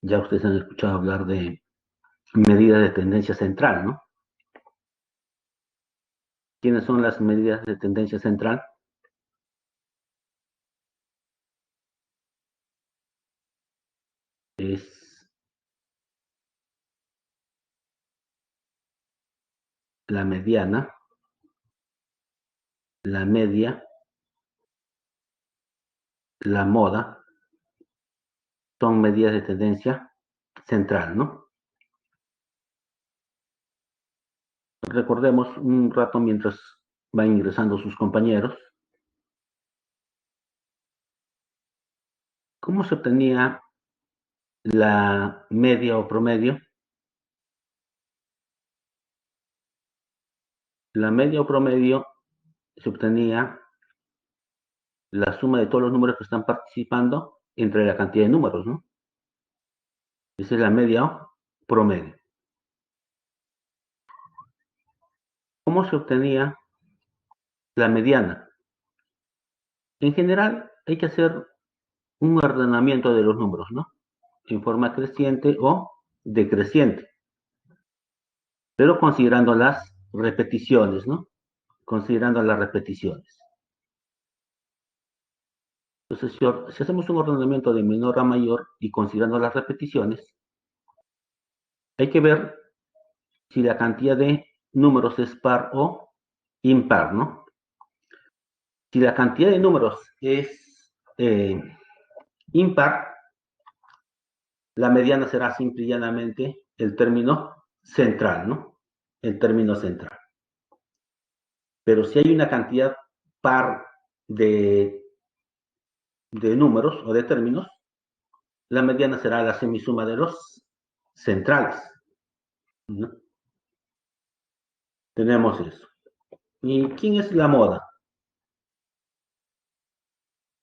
Ya ustedes han escuchado hablar de medidas de tendencia central, ¿no? ¿Quiénes son las medidas de tendencia central? Es la mediana, la media, la moda, son medidas de tendencia central, ¿no? Recordemos un rato mientras van ingresando sus compañeros, ¿cómo se obtenía la media o promedio? La media o promedio se obtenía la suma de todos los números que están participando entre la cantidad de números, ¿no? Esa es la media o promedio. ¿Cómo se obtenía la mediana? En general, hay que hacer un ordenamiento de los números, ¿no? En forma creciente o decreciente, pero considerando las repeticiones, ¿no? Considerando las repeticiones. Entonces, si hacemos un ordenamiento de menor a mayor y considerando las repeticiones, hay que ver si la cantidad de números es par o impar, ¿no? Si la cantidad de números es impar, la mediana será simple y llanamente el término central, ¿no? El término central. Pero si hay una cantidad par de, de números o de términos, la mediana será la semisuma de los centrales, ¿no? Tenemos eso. ¿Y quién es la moda?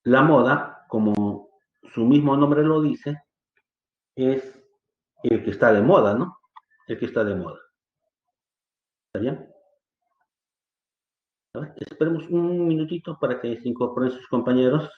La moda, como su mismo nombre lo dice, es el que está de moda, ¿no? El que está de moda. ¿Está bien? A ver, esperemos un minutito para que se incorporen sus compañeros.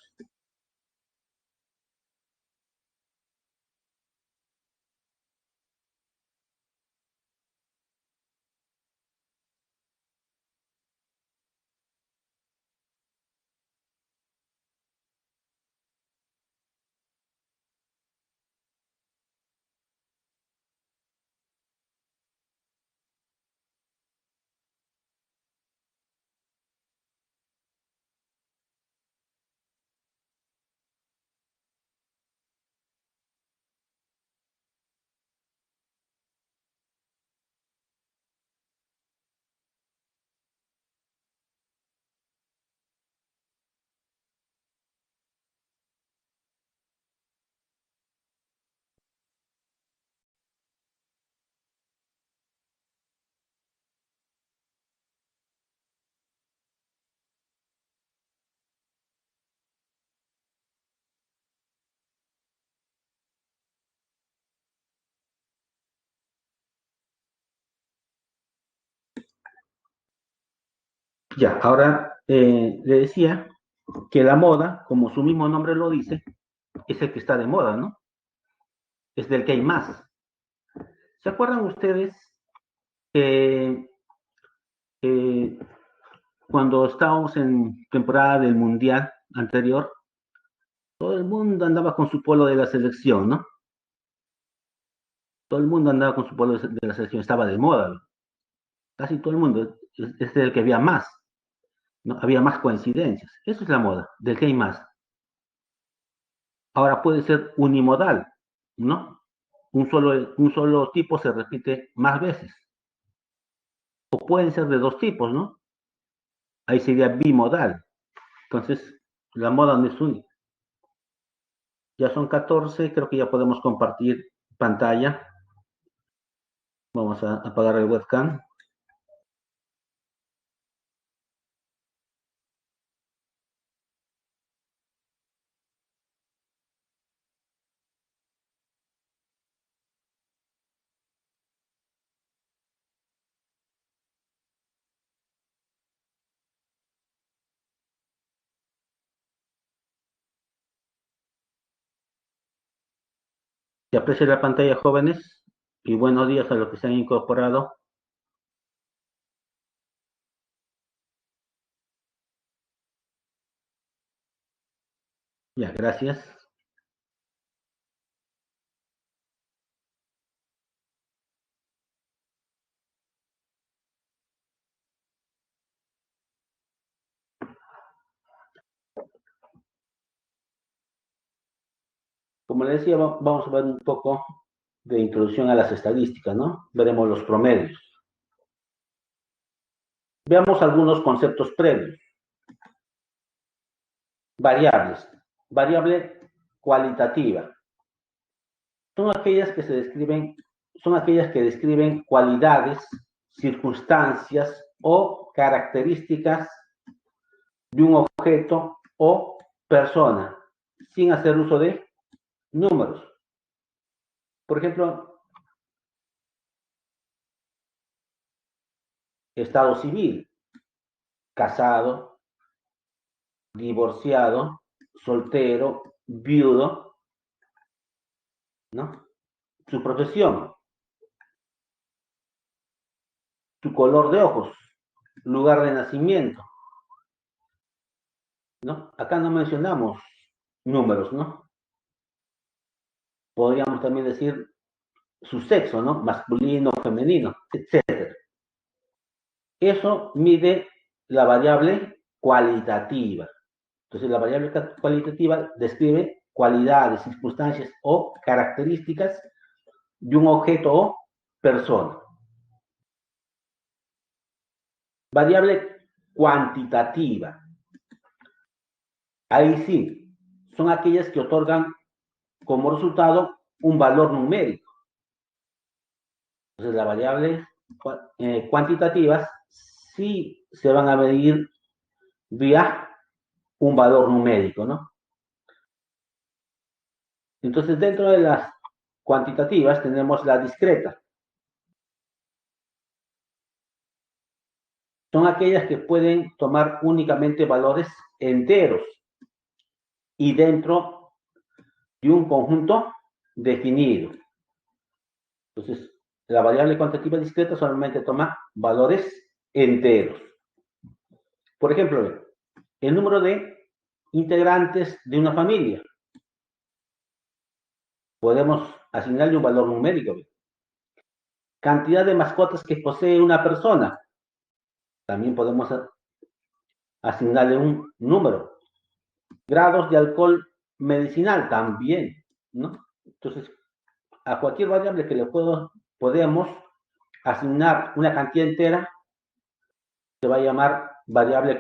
Ya, ahora le decía que la moda, como su mismo nombre lo dice, es el que está de moda, ¿no? Es del que hay más. ¿Se acuerdan ustedes que cuando estábamos en temporada del Mundial anterior, todo el mundo andaba con su polo de la selección, ¿no? Todo el mundo andaba con su polo de la selección, estaba de moda, ¿no? Casi todo el mundo, es del que había más, ¿no? Había más coincidencias. Eso es la moda, del que hay más. Ahora puede ser unimodal, ¿no? Un solo tipo se repite más veces. O pueden ser de dos tipos, ¿no? Ahí sería bimodal. Entonces, la moda no es única. Ya son 14, creo que ya podemos compartir pantalla. Vamos a apagar el webcam. Se aprecia la pantalla, jóvenes, y buenos días a los que se han incorporado. Ya, gracias. Como les decía, vamos a ver un poco de introducción a las estadísticas, ¿no? Veremos los promedios. Veamos algunos conceptos previos. Variables. Variable cualitativa. Son aquellas que describen cualidades, circunstancias o características de un objeto o persona, sin hacer uso de números. Por ejemplo, estado civil, casado, divorciado, soltero, viudo, ¿no? Su profesión, su color de ojos, lugar de nacimiento, ¿no? Acá no mencionamos números, ¿no? Podríamos también decir su sexo, ¿no? Masculino, femenino, etc. Eso mide la variable cualitativa. Entonces, la variable cualitativa describe cualidades, circunstancias o características de un objeto o persona. Variable cuantitativa. Ahí sí, son aquellas que otorgan como resultado un valor numérico. Entonces, las variables cuantitativas sí se van a medir vía un valor numérico, ¿no? Entonces, dentro de las cuantitativas tenemos la discreta. Son aquellas que pueden tomar únicamente valores enteros y dentro de un conjunto definido. Entonces, la variable cuantitativa discreta solamente toma valores enteros. Por ejemplo, el número de integrantes de una familia. Podemos asignarle un valor numérico. Cantidad de mascotas que posee una persona. También podemos asignarle un número. Grados de alcohol medicinal también, ¿no? Entonces, a cualquier variable que le podemos asignar una cantidad entera, se va a llamar variable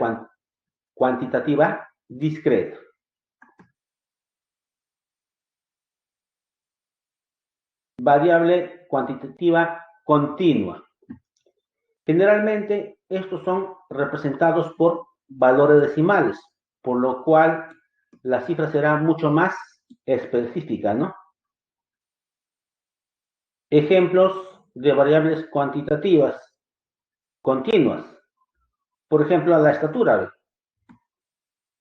cuantitativa discreta. Variable cuantitativa continua. Generalmente, estos son representados por valores decimales, por lo cual la cifra será mucho más específica, ¿no? Ejemplos de variables cuantitativas continuas. Por ejemplo, la estatura.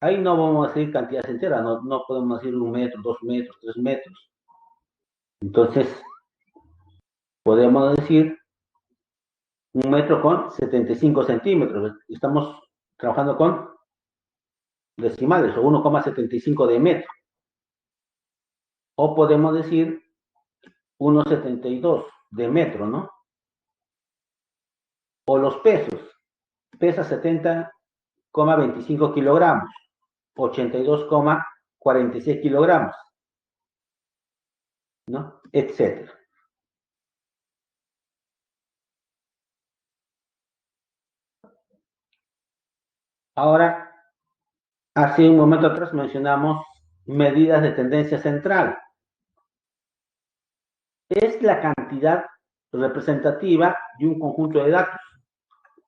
Ahí no vamos a decir cantidades enteras, no podemos decir 1 metro, 2 metros, 3 metros. Entonces, podemos decir 1 metro con 75 centímetros. Estamos trabajando con decimales o 1,75 de metro. O podemos decir 1,72 de metro, ¿no? O los pesos. Pesa 70,25 kilogramos, 82,46 kilogramos, ¿no? Etcétera. Ahora, hace un momento atrás mencionamos medidas de tendencia central. Es la cantidad representativa de un conjunto de datos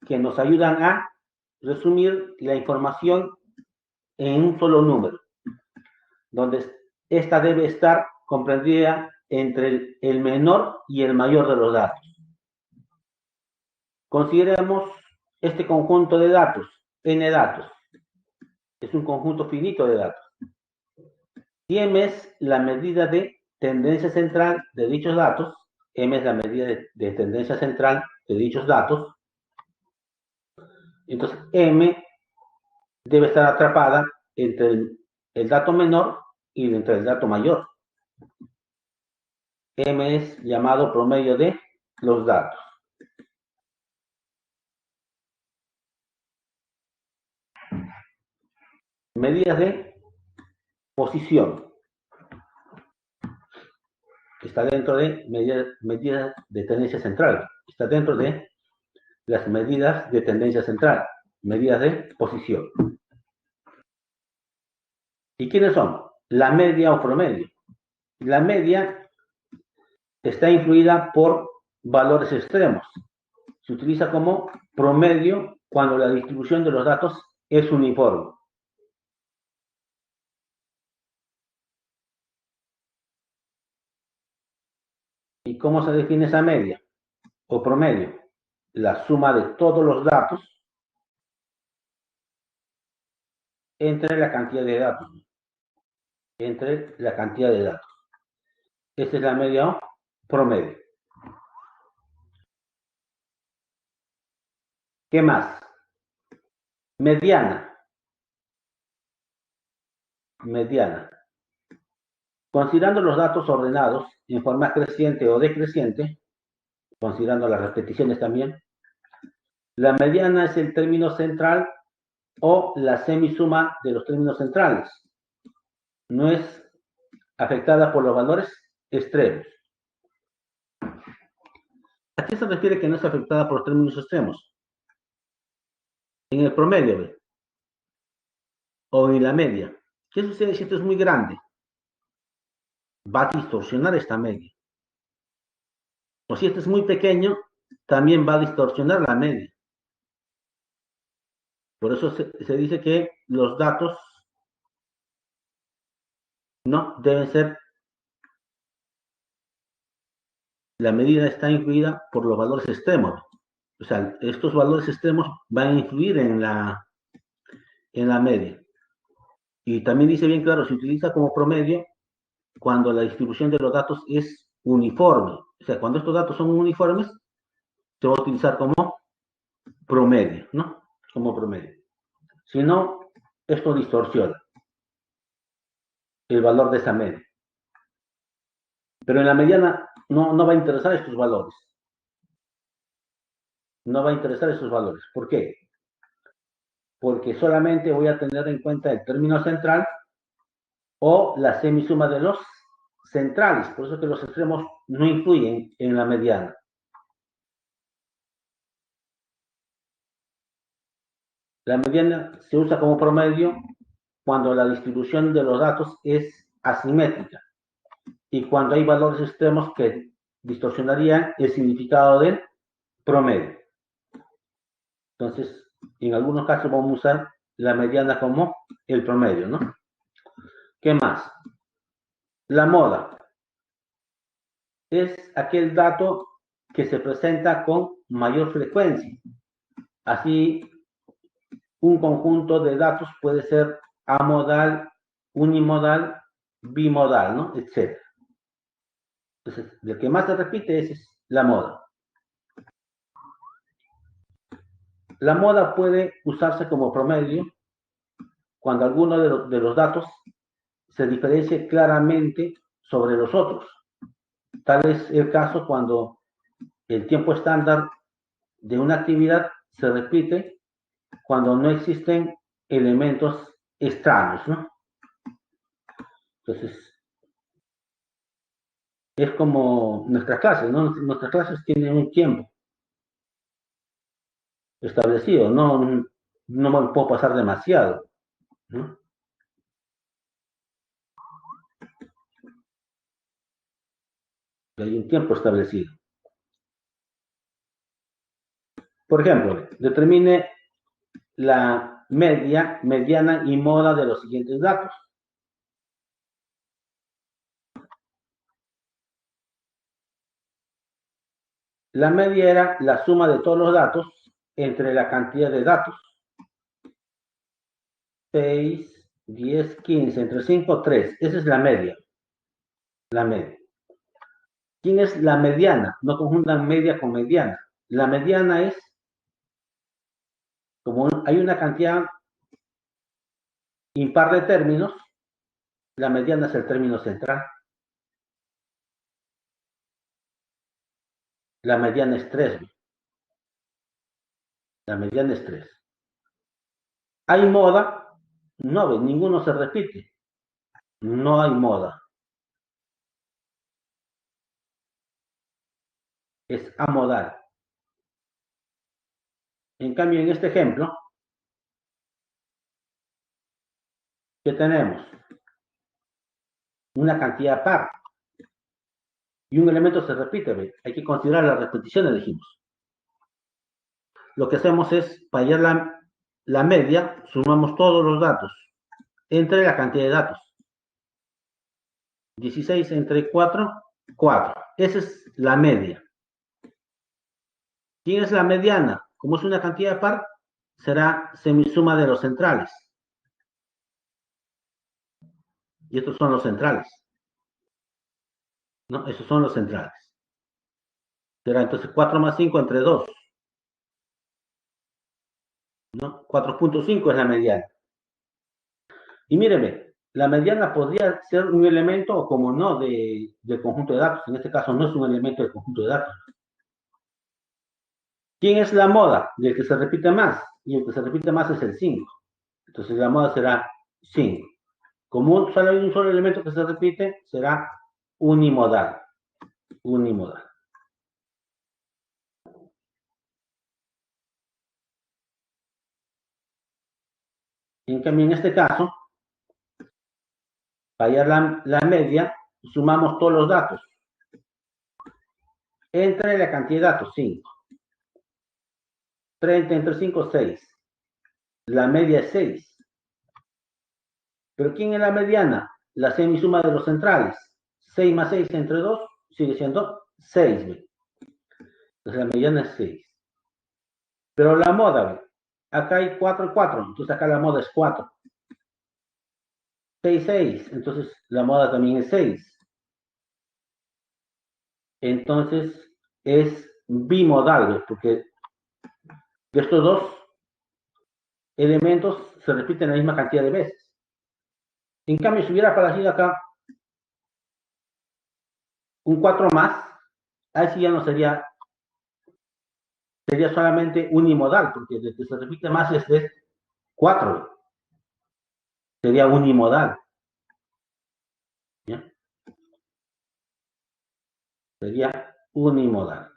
que nos ayudan a resumir la información en un solo número, donde esta debe estar comprendida entre el menor y el mayor de los datos. Consideremos este conjunto de datos, n datos. Es un conjunto finito de datos. Y m es la medida de tendencia central de dichos datos, M es la medida de tendencia central de dichos datos, entonces M debe estar atrapada entre el dato menor y entre el dato mayor. M es llamado promedio de los datos. Medidas de posición. Está dentro de medidas de tendencia central. Está dentro de las medidas de tendencia central. Medidas de posición. ¿Y quiénes son? La media o promedio. La media está influida por valores extremos. Se utiliza como promedio cuando la distribución de los datos es uniforme. ¿Y cómo se define esa media o promedio? La suma de todos los datos entre la cantidad de datos. Entre la cantidad de datos. Esta es la media o promedio. ¿Qué más? Mediana. Mediana. Considerando los datos ordenados en forma creciente o decreciente, considerando las repeticiones también, la mediana es el término central o la semisuma de los términos centrales. No es afectada por los valores extremos. ¿A qué se refiere que no es afectada por los términos extremos? En el promedio, ¿ve? O en la media. ¿Qué sucede si esto es muy grande? Va a distorsionar esta media. O si esto es muy pequeño, también va a distorsionar la media. Por eso se dice que los datos no deben ser, la medida está influida por los valores extremos. O sea, estos valores extremos van a influir en la media. Y también dice bien claro, se utiliza como promedio cuando la distribución de los datos es uniforme. O sea, cuando estos datos son uniformes, se va a utilizar como promedio, ¿no? Como promedio. Si no, esto distorsiona el valor de esa media. Pero en la mediana no va a interesar estos valores. No va a interesar esos valores. ¿Por qué? Porque solamente voy a tener en cuenta el término central o la semisuma de los centrales. Por eso que los extremos no influyen en la mediana. La mediana se usa como promedio cuando la distribución de los datos es asimétrica y cuando hay valores extremos que distorsionarían el significado del promedio. Entonces, en algunos casos vamos a usar la mediana como el promedio, ¿no? ¿Qué más? La moda es aquel dato que se presenta con mayor frecuencia. Así, un conjunto de datos puede ser amodal, unimodal, bimodal, ¿no? Etcétera. Entonces, lo que más se repite es la moda. La moda puede usarse como promedio cuando alguno de los datos se diferencie claramente sobre los otros. Tal es el caso cuando el tiempo estándar de una actividad se repite cuando no existen elementos extraños, ¿no? Entonces, es como nuestras clases, ¿no? Nuestras clases tienen un tiempo establecido, no me puedo pasar demasiado, ¿no? Hay un tiempo establecido. Por ejemplo, determine la media, mediana y moda de los siguientes datos. La media era la suma de todos los datos entre la cantidad de datos. 6, 10, 15, entre 5, 3. Esa es la media. La media. ¿Quién es la mediana? No confundan media con mediana. La mediana es, como hay una cantidad impar de términos, la mediana es el término central. La mediana es 3. La mediana es 3. ¿Hay moda? No, ninguno se repite. No hay moda. Es amodal. En cambio, en este ejemplo, ¿qué tenemos? Una cantidad par. Y un elemento se repite, ¿ve? Hay que considerar las repeticiones, dijimos. Lo que hacemos es, para hallar la media, sumamos todos los datos entre la cantidad de datos. 16 entre 4, 4. Esa es la media. ¿Quién es la mediana? Como es una cantidad par, será semisuma de los centrales. Y estos son los centrales. ¿No? Esos son los centrales. Será entonces 4 más 5 entre 2. ¿No? 4.5 es la mediana. Y míreme, la mediana podría ser un elemento o como no del conjunto de datos. En este caso no es un elemento del conjunto de datos. ¿Quién es la moda? Del que se repite más. Y el que se repite más es el 5. Entonces la moda será 5. Como solo hay un solo elemento que se repite, será unimodal. Unimodal. En cambio, en este caso, para hallar la media, sumamos todos los datos. Entre la cantidad de datos, 5. 30 entre 5, 6. La media es 6. ¿Pero quién es la mediana? La semisuma de los centrales. 6 más 6 entre 2 sigue siendo 6. ¿Ve? Entonces la mediana es 6. Pero la moda, ¿ve? Acá hay 4 y 4. Entonces acá la moda es 4. 6, 6. Entonces la moda también es 6. Entonces es bimodal, ¿ve? Porque estos dos elementos se repiten la misma cantidad de veces. En cambio, si hubiera aparecido acá un 4 más, ahí sí ya no sería solamente unimodal, porque el que se repite más es 4, sería unimodal. ¿Ya? Sería unimodal.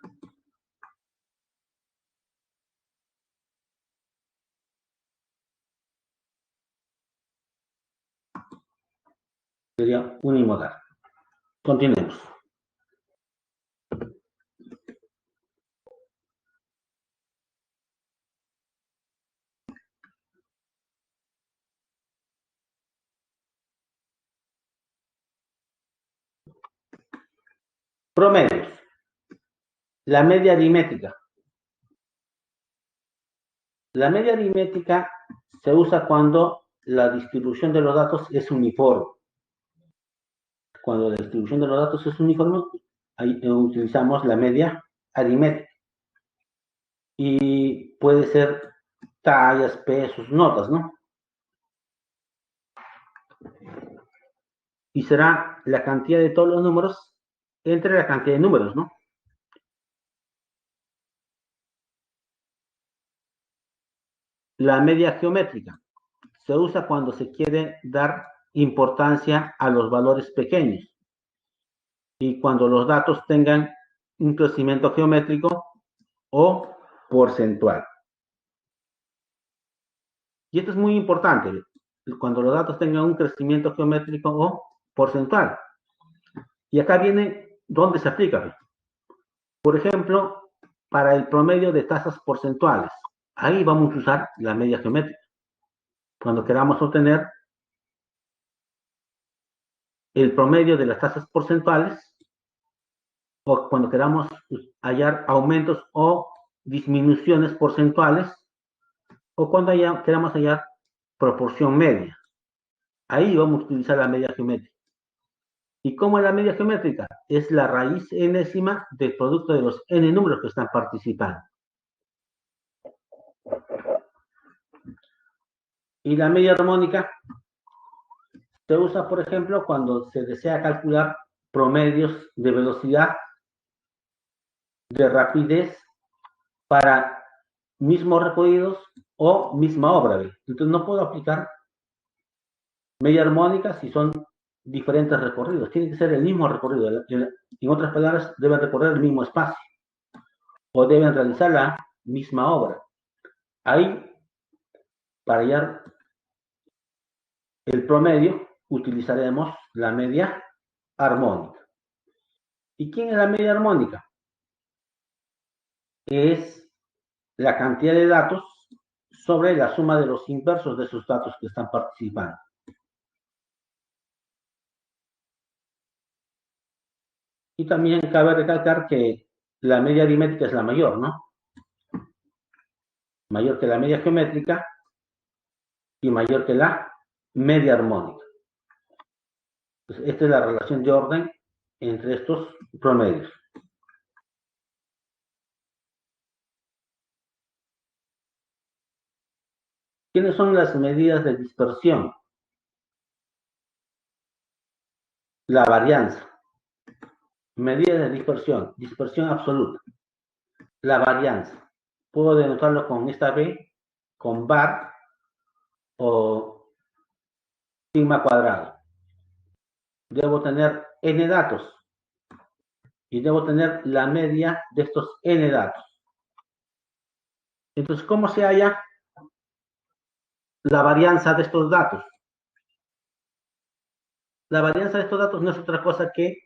Sería unimodal. Continuemos. Promedios. La media aritmética. La media aritmética se usa cuando la distribución de los datos es uniforme. Cuando la distribución de los datos es uniforme, ahí utilizamos la media aritmética. Y puede ser tallas, pesos, notas, ¿no? Y será la cantidad de todos los números entre la cantidad de números, ¿no? La media geométrica se usa cuando se quiere dar importancia a los valores pequeños y cuando los datos tengan un crecimiento geométrico o porcentual. Y esto es muy importante, cuando los datos tengan un crecimiento geométrico o porcentual. Y acá viene dónde se aplica. Por ejemplo, para el promedio de tasas porcentuales, ahí vamos a usar la media geométrica. Cuando queramos obtener el promedio de las tasas porcentuales o cuando queramos hallar aumentos o disminuciones porcentuales o cuando queramos hallar proporción media. Ahí vamos a utilizar la media geométrica. ¿Y cómo es la media geométrica? Es la raíz enésima del producto de los n números que están participando. Y la media armónica se usa, por ejemplo, cuando se desea calcular promedios de velocidad, de rapidez para mismos recorridos o misma obra. Entonces no puedo aplicar media armónica si son diferentes recorridos. Tiene que ser el mismo recorrido. En otras palabras, deben recorrer el mismo espacio o deben realizar la misma obra. Ahí, para hallar el promedio, utilizaremos la media armónica. ¿Y quién es la media armónica? Es la cantidad de datos sobre la suma de los inversos de esos datos que están participando. Y también cabe recalcar que la media aritmética es la mayor, ¿no? Mayor que la media geométrica y mayor que la media armónica. Entonces, esta es la relación de orden entre estos promedios. ¿Quiénes son las medidas de dispersión? La varianza. Medida de dispersión, dispersión absoluta. La varianza. Puedo denotarlo con esta B, con bar o sigma cuadrado. Debo tener n datos y debo tener la media de estos n datos. Entonces, ¿cómo se halla la varianza de estos datos? La varianza de estos datos no es otra cosa que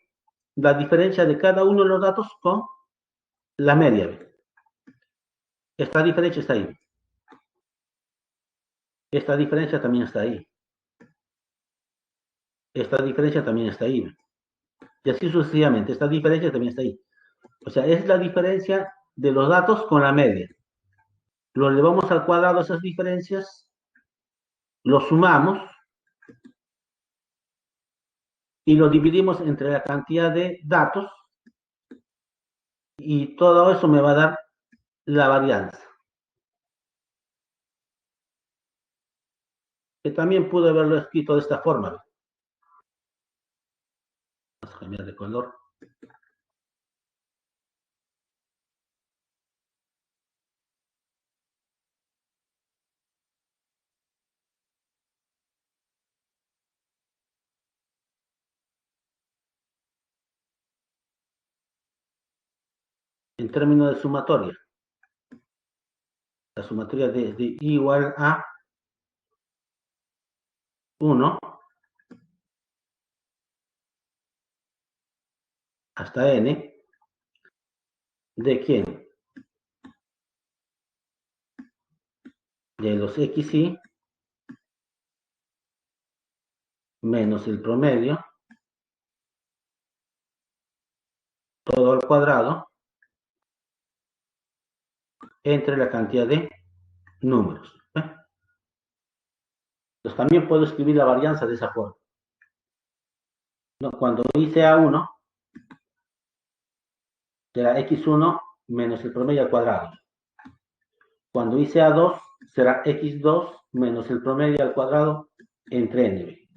la diferencia de cada uno de los datos con la media. Esta diferencia está ahí. Esta diferencia también está ahí. Esta diferencia también está ahí. Y así sucesivamente. Esta diferencia también está ahí. O sea, es la diferencia de los datos con la media. Lo elevamos al cuadrado esas diferencias, lo sumamos y lo dividimos entre la cantidad de datos y todo eso me va a dar la varianza. Que también pude haberlo escrito de esta forma. Vamos a cambiar de color. En términos de sumatoria. La sumatoria de I igual a 1 hasta n. ¿De quién? De los xy menos el promedio, todo al cuadrado, entre la cantidad de números. Entonces también puedo escribir la varianza de esa forma. Cuando I sea 1, será x1 menos el promedio al cuadrado. Cuando I sea 2, será x2 menos el promedio al cuadrado entre n.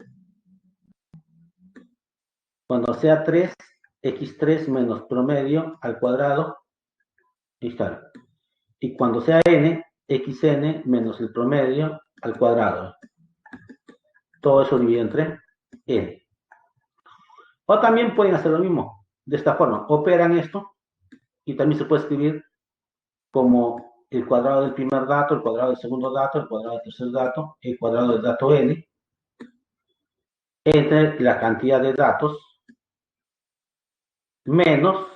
Cuando sea 3, x3 menos promedio al cuadrado, está. Y cuando sea n, xn menos el promedio al cuadrado. Todo eso dividido entre n. O también pueden hacer lo mismo, de esta forma. Operan esto y también se puede escribir como el cuadrado del primer dato, el cuadrado del segundo dato, el cuadrado del tercer dato, el cuadrado del dato n, entre la cantidad de datos menos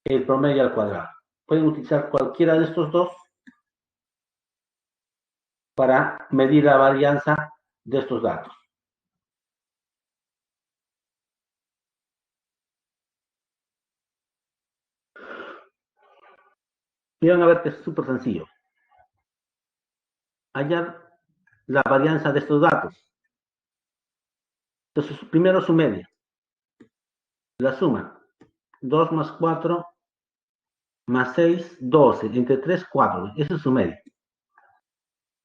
el promedio al cuadrado. Pueden utilizar cualquiera de estos dos para medir la varianza de estos datos. Y van a ver que es súper sencillo. Hallar la varianza de estos datos. Entonces, primero su media. La suma, 2 más 4 más 6, 12. Entre 3, 4. Ese es su media.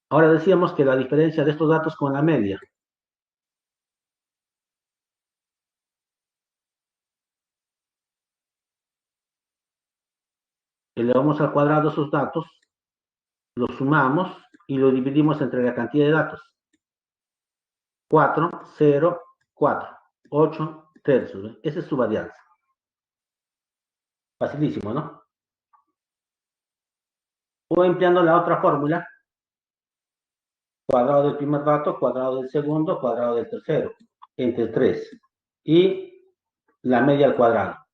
Ahora decíamos que la diferencia de estos datos con la media. Elevamos al cuadrado esos datos, los sumamos y lo dividimos entre la cantidad de datos. 4, 0, 4. 8 tercios. ¿Ve? Esa es su varianza. Facilísimo, ¿no? O empleando la otra fórmula, cuadrado del primer dato, cuadrado del segundo, cuadrado del tercero, entre 3. Y la media al cuadrado.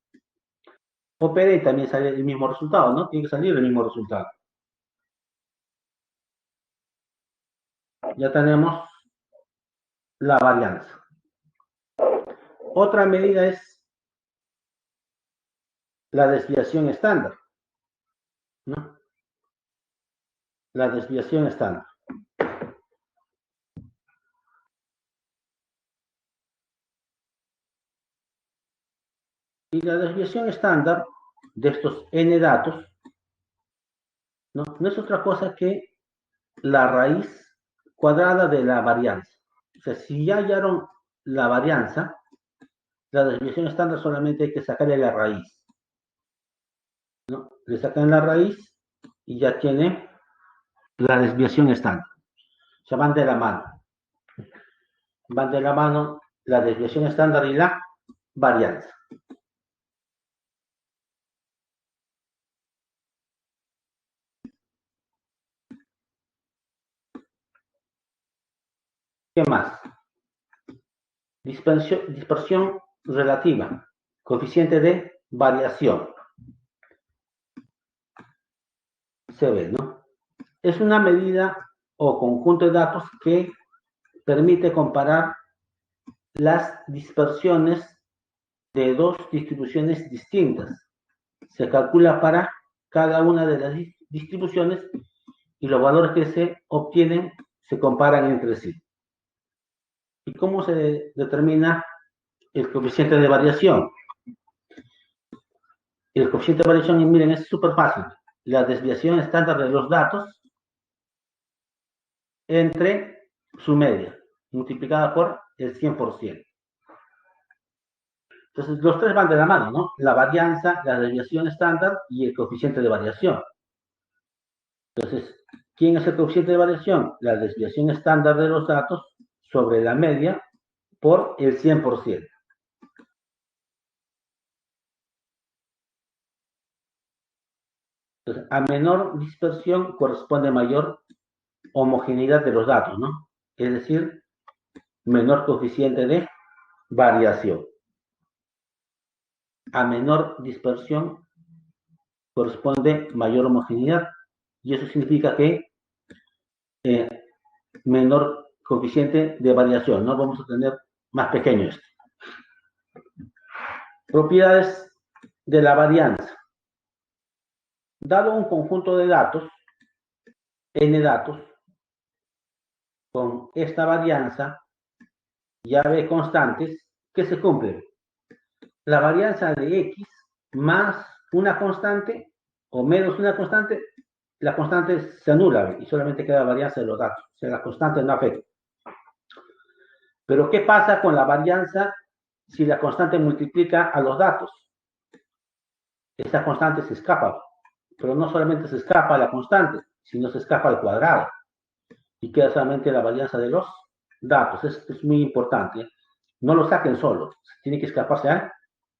Opera y también sale el mismo resultado, ¿no? Tiene que salir el mismo resultado. Ya tenemos la varianza. Otra medida es la desviación estándar, ¿no? La desviación estándar. Y la desviación estándar de estos n datos, ¿no? No es otra cosa que la raíz cuadrada de la varianza. O sea, si ya hallaron la varianza, la desviación estándar solamente hay que sacarle la raíz, ¿no? Le sacan la raíz y ya tiene la desviación estándar. O sea, van de la mano. Van de la mano la desviación estándar y la varianza. ¿Qué más? Dispersión relativa, coeficiente de variación. Se ve, ¿no? Es una medida o conjunto de datos que permite comparar las dispersiones de dos distribuciones distintas. Se calcula para cada una de las distribuciones y los valores que se obtienen se comparan entre sí. ¿Y cómo se determina el coeficiente de variación? El coeficiente de variación, miren, es súper fácil. La desviación estándar de los datos entre su media, multiplicada por el 100%. Entonces, los tres van de la mano, ¿no? La varianza, la desviación estándar y el coeficiente de variación. Entonces, ¿quién es el coeficiente de variación? La desviación estándar de los datos sobre la media por el 100%. Entonces, a menor dispersión corresponde mayor homogeneidad de los datos, ¿no? Es decir, menor coeficiente de variación. A menor dispersión corresponde mayor homogeneidad y eso significa que eh, menor coeficiente de variación, ¿no? Vamos a tener más pequeño esto. Propiedades de la varianza. Dado un conjunto de datos, n datos, con esta varianza, llave constantes, que se cumplen. La varianza de x más una constante o menos una constante, la constante se anula y solamente queda la varianza de los datos. O sea, la constante no afecta. Pero ¿qué pasa con la varianza si la constante multiplica a los datos? Esa constante se escapa, pero no solamente se escapa a la constante, sino se escapa al cuadrado. Y queda solamente la varianza de los datos. Esto es muy importante. No lo saquen solo. Tiene que escaparse al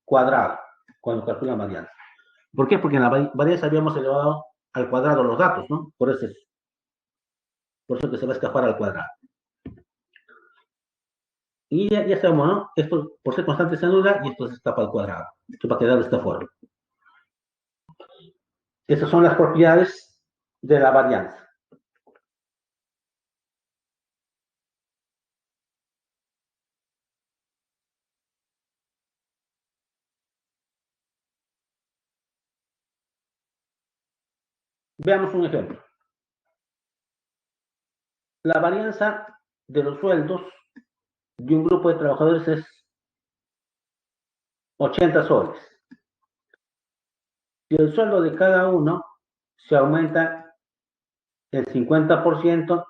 cuadrado cuando calculan varianza. ¿Por qué? Porque en la varianza habíamos elevado al cuadrado los datos, ¿no? Por eso que se va a escapar al cuadrado. Y ya sabemos, ¿no? Esto por ser constante se anula y esto se escapa al cuadrado. Esto va a quedar de esta forma. Estas son las propiedades de la varianza. Veamos un ejemplo. La varianza de los sueldos de un grupo de trabajadores es 80 soles. Si el sueldo de cada uno se aumenta el 50%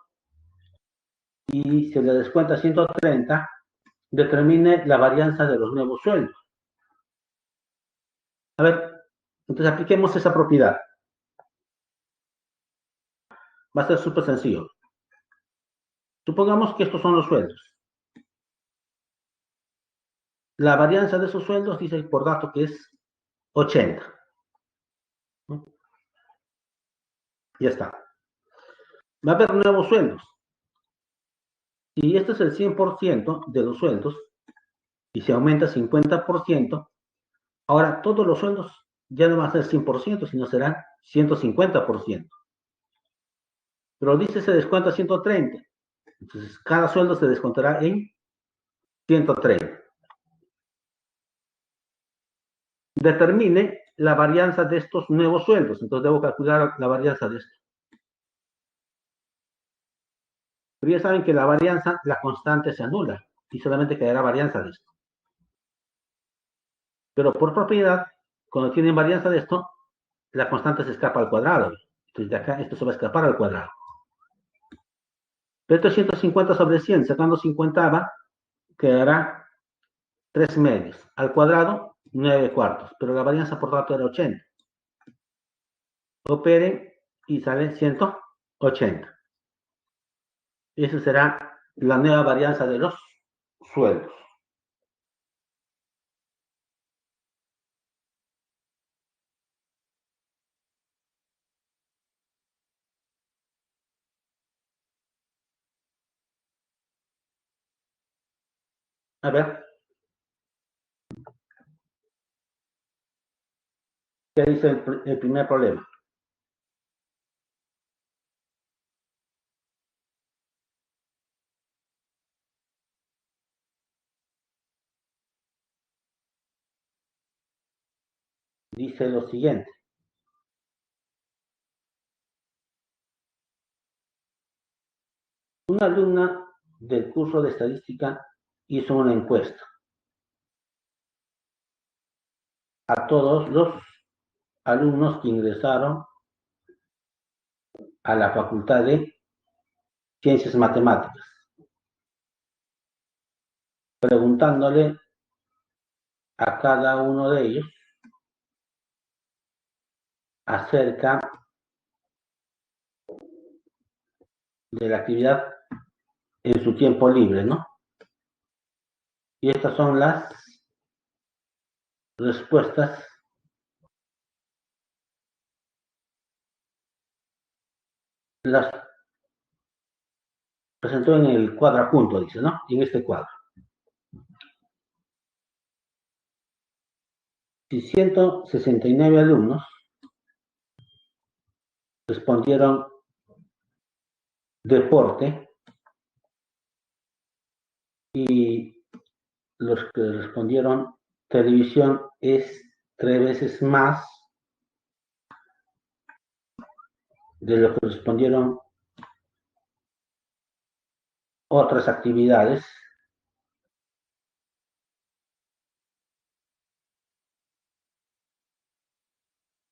y se le descuenta 130, determine la varianza de los nuevos sueldos. A ver, entonces apliquemos esa propiedad. Va a ser súper sencillo. Supongamos que estos son los sueldos. La varianza de esos sueldos dice por dato que es 80. ¿No? Ya está. Va a haber nuevos sueldos. Si este es el 100% de los sueldos y se aumenta 50%, ahora todos los sueldos ya no van a ser 100%, sino serán 150%. Pero dice se descuenta 130. Entonces cada sueldo se descontará en 130. Determine la varianza de estos nuevos sueldos. Entonces debo calcular la varianza de esto. Pero ya saben que la varianza, la constante se anula y solamente quedará varianza de esto. Pero por propiedad, cuando tienen varianza de esto, la constante se escapa al cuadrado. Entonces de acá esto se va a escapar al cuadrado. Pero esto es 150 sobre 100, sacando 50 quedará 3 medios. Al cuadrado, 9 cuartos. Pero la varianza por dato era 80. Operen y sale 180. Esa será la nueva varianza de los sueldos. A ver, ¿qué dice el primer problema? Dice lo siguiente. Una alumna del curso de estadística hizo una encuesta a todos los alumnos que ingresaron a la Facultad de Ciencias Matemáticas, preguntándole a cada uno de ellos acerca de la actividad en su tiempo libre, ¿no? Y estas son las respuestas las presentó en el cuadrapunto, dice, ¿no? En este cuadro. Si 169 alumnos respondieron deporte y los que respondieron televisión es 3 veces más de los que respondieron otras actividades.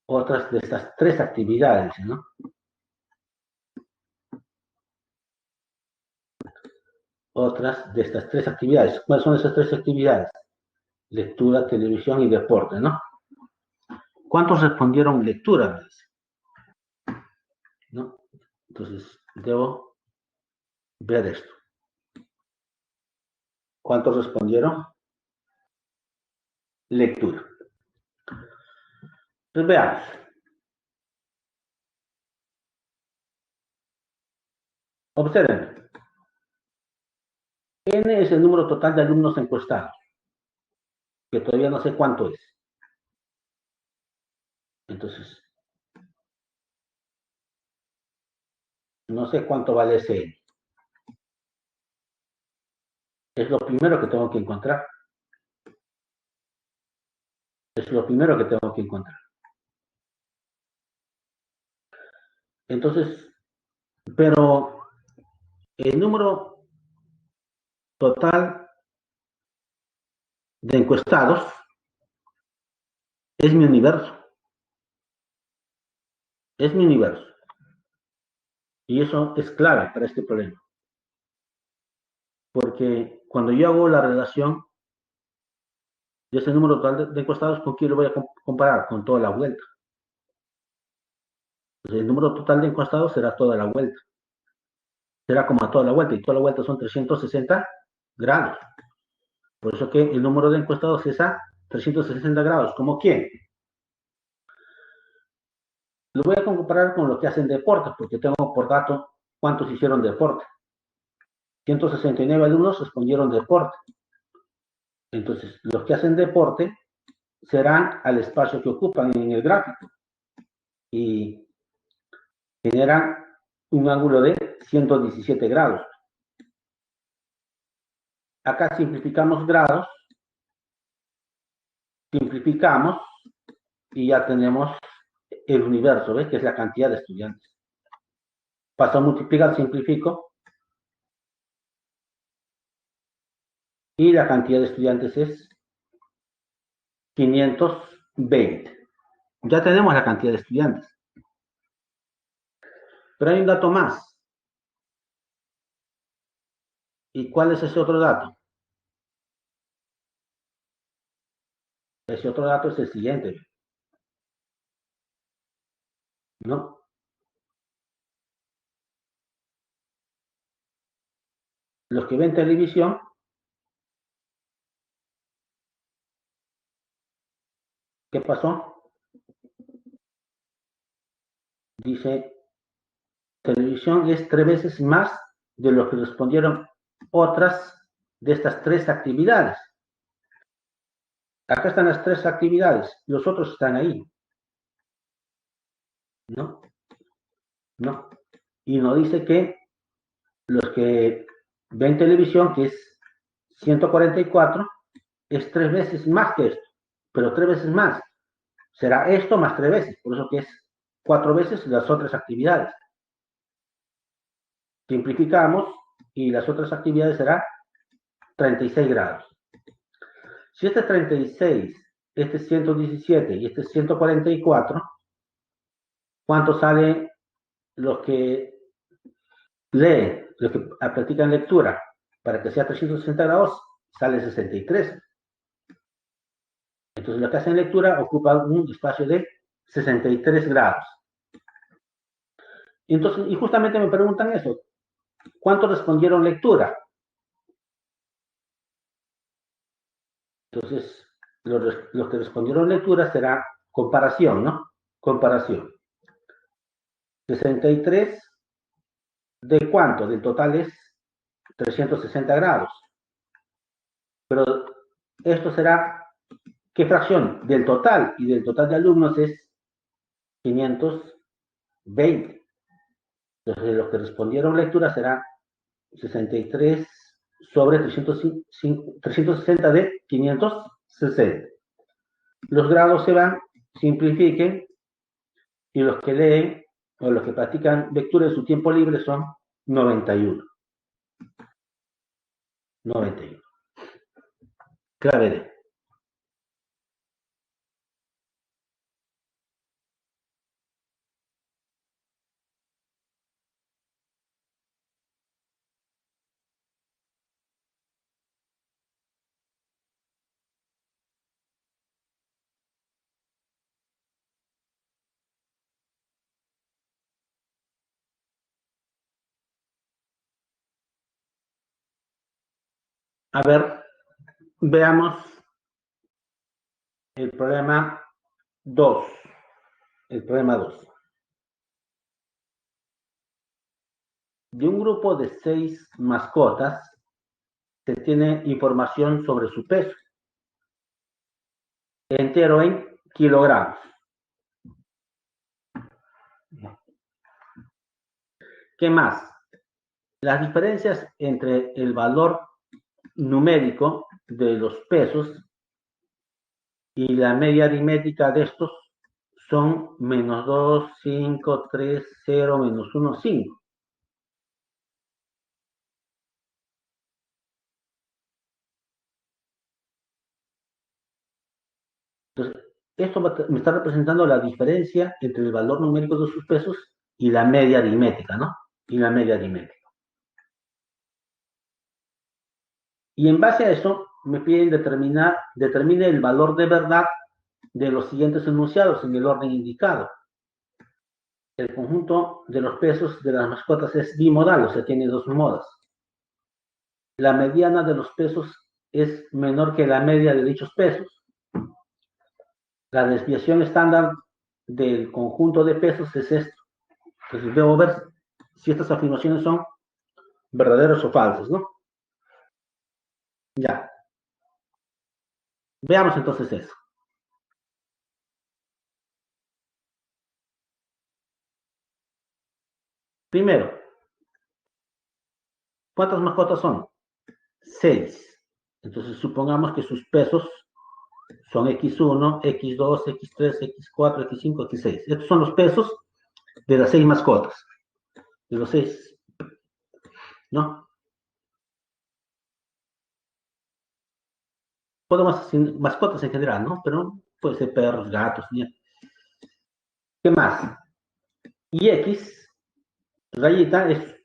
Otras de estas 3 actividades, ¿no? Otras de estas 3 actividades. ¿Cuáles son esas 3 actividades? Lectura, televisión y deporte, ¿no? ¿Cuántos respondieron lectura? ¿No? Entonces, debo ver esto. ¿Cuántos respondieron? Lectura. Entonces, veamos. Observen. N es el número total de alumnos encuestados, que todavía no sé cuánto es. Entonces, no sé cuánto vale ese N. Es lo primero que tengo que encontrar. Es lo primero que tengo que encontrar. Entonces, pero el número total de encuestados Es mi universo. Es mi universo. Y eso es clave para este problema. Porque cuando yo hago la relación de ese número total de encuestados, ¿con quién lo voy a comparar? Con toda la vuelta. Entonces, el número total de encuestados será toda la vuelta. Será como a toda la vuelta. Y toda la vuelta son 360 grados. Por eso que el número de encuestados es a 360 grados. ¿Como quién? Lo voy a comparar con lo que hacen deporte, porque tengo por dato cuántos hicieron deporte. 169 alumnos respondieron deporte. Entonces, los que hacen deporte serán al espacio que ocupan en el gráfico y generan un ángulo de 117 grados. Acá simplificamos grados, simplificamos y ya tenemos el universo, ¿ves? Que es la cantidad de estudiantes. Paso a multiplicar, simplifico y la cantidad de estudiantes es 520. Ya tenemos la cantidad de estudiantes. Pero hay un dato más. ¿Y cuál es ese otro dato? Ese otro dato es el siguiente, ¿no? Los que ven televisión, ¿qué pasó? Dice, televisión es 3 veces más de lo que respondieron otras de estas 3 actividades. Acá están las 3 actividades, los otros están ahí, ¿no? ¿No? Y nos dice que los que ven televisión, que es 144, es 3 veces más que esto, pero 3 veces más. Será esto más 3 veces, por eso que es 4 veces las otras actividades. Simplificamos y las otras actividades será 36 grados. Si este es 36, este es 117 y este es 144, ¿cuánto sale los que leen, los que practican lectura? Para que sea 360 grados, sale 63. Entonces, los que hacen lectura ocupan un espacio de 63 grados. Entonces, y justamente me preguntan eso, ¿cuántos respondieron lectura? Entonces, los que respondieron lectura será comparación, ¿no? Comparación. 63 de cuánto? Del total es 360 grados. Pero esto será, ¿qué fracción? Del total. Y del total de alumnos es 520. Entonces, los que respondieron lectura será 63 sobre 360 de 560. Los grados se van, simplifiquen, y los que leen o los que practican lectura en su tiempo libre son 91. 91. Clave D. A ver, veamos el problema 2. El problema 2. De un grupo de 6 mascotas se tiene información sobre su peso entero en kilogramos. ¿Qué más? Las diferencias entre el valor numérico de los pesos y la media aritmética de estos son -2, 5, 3, 0, -1, 5. Entonces, esto me está representando la diferencia entre el valor numérico de sus pesos y la media aritmética, ¿no? Y la media aritmética. Y en base a eso, me piden determine el valor de verdad de los siguientes enunciados en el orden indicado. El conjunto de los pesos de las mascotas es bimodal, o sea, tiene dos modas. La mediana de los pesos es menor que la media de dichos pesos. La desviación estándar del conjunto de pesos es esto. Entonces debo ver si estas afirmaciones son verdaderas o falsas, ¿no? Ya. Veamos entonces eso. Primero, ¿cuántas mascotas son? 6. Entonces supongamos que sus pesos son X1, X2, X3, X4, X5, X6. Estos son los pesos de las 6 mascotas. De los 6, ¿no? Podemos decir mascotas en general, ¿no? Pero puede ser perros, gatos, ¿ya? ¿Qué más? Y X, rayita, es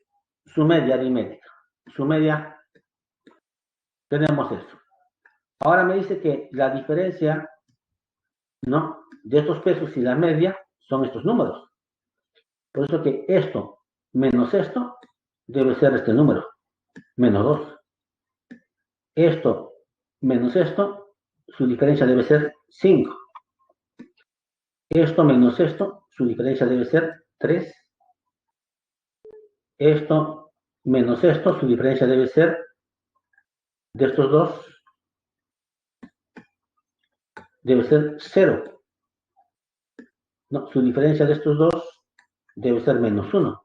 su media aritmética. Su media, tenemos esto. Ahora me dice que la diferencia, ¿no? De estos pesos y la media son estos números. Por eso que esto menos esto debe ser este número, menos 2. Esto menos esto, su diferencia debe ser 5. Esto menos esto, su diferencia debe ser 3. Esto menos esto, su diferencia debe ser de estos dos, debe ser 0. No, su diferencia de estos dos debe ser menos 1.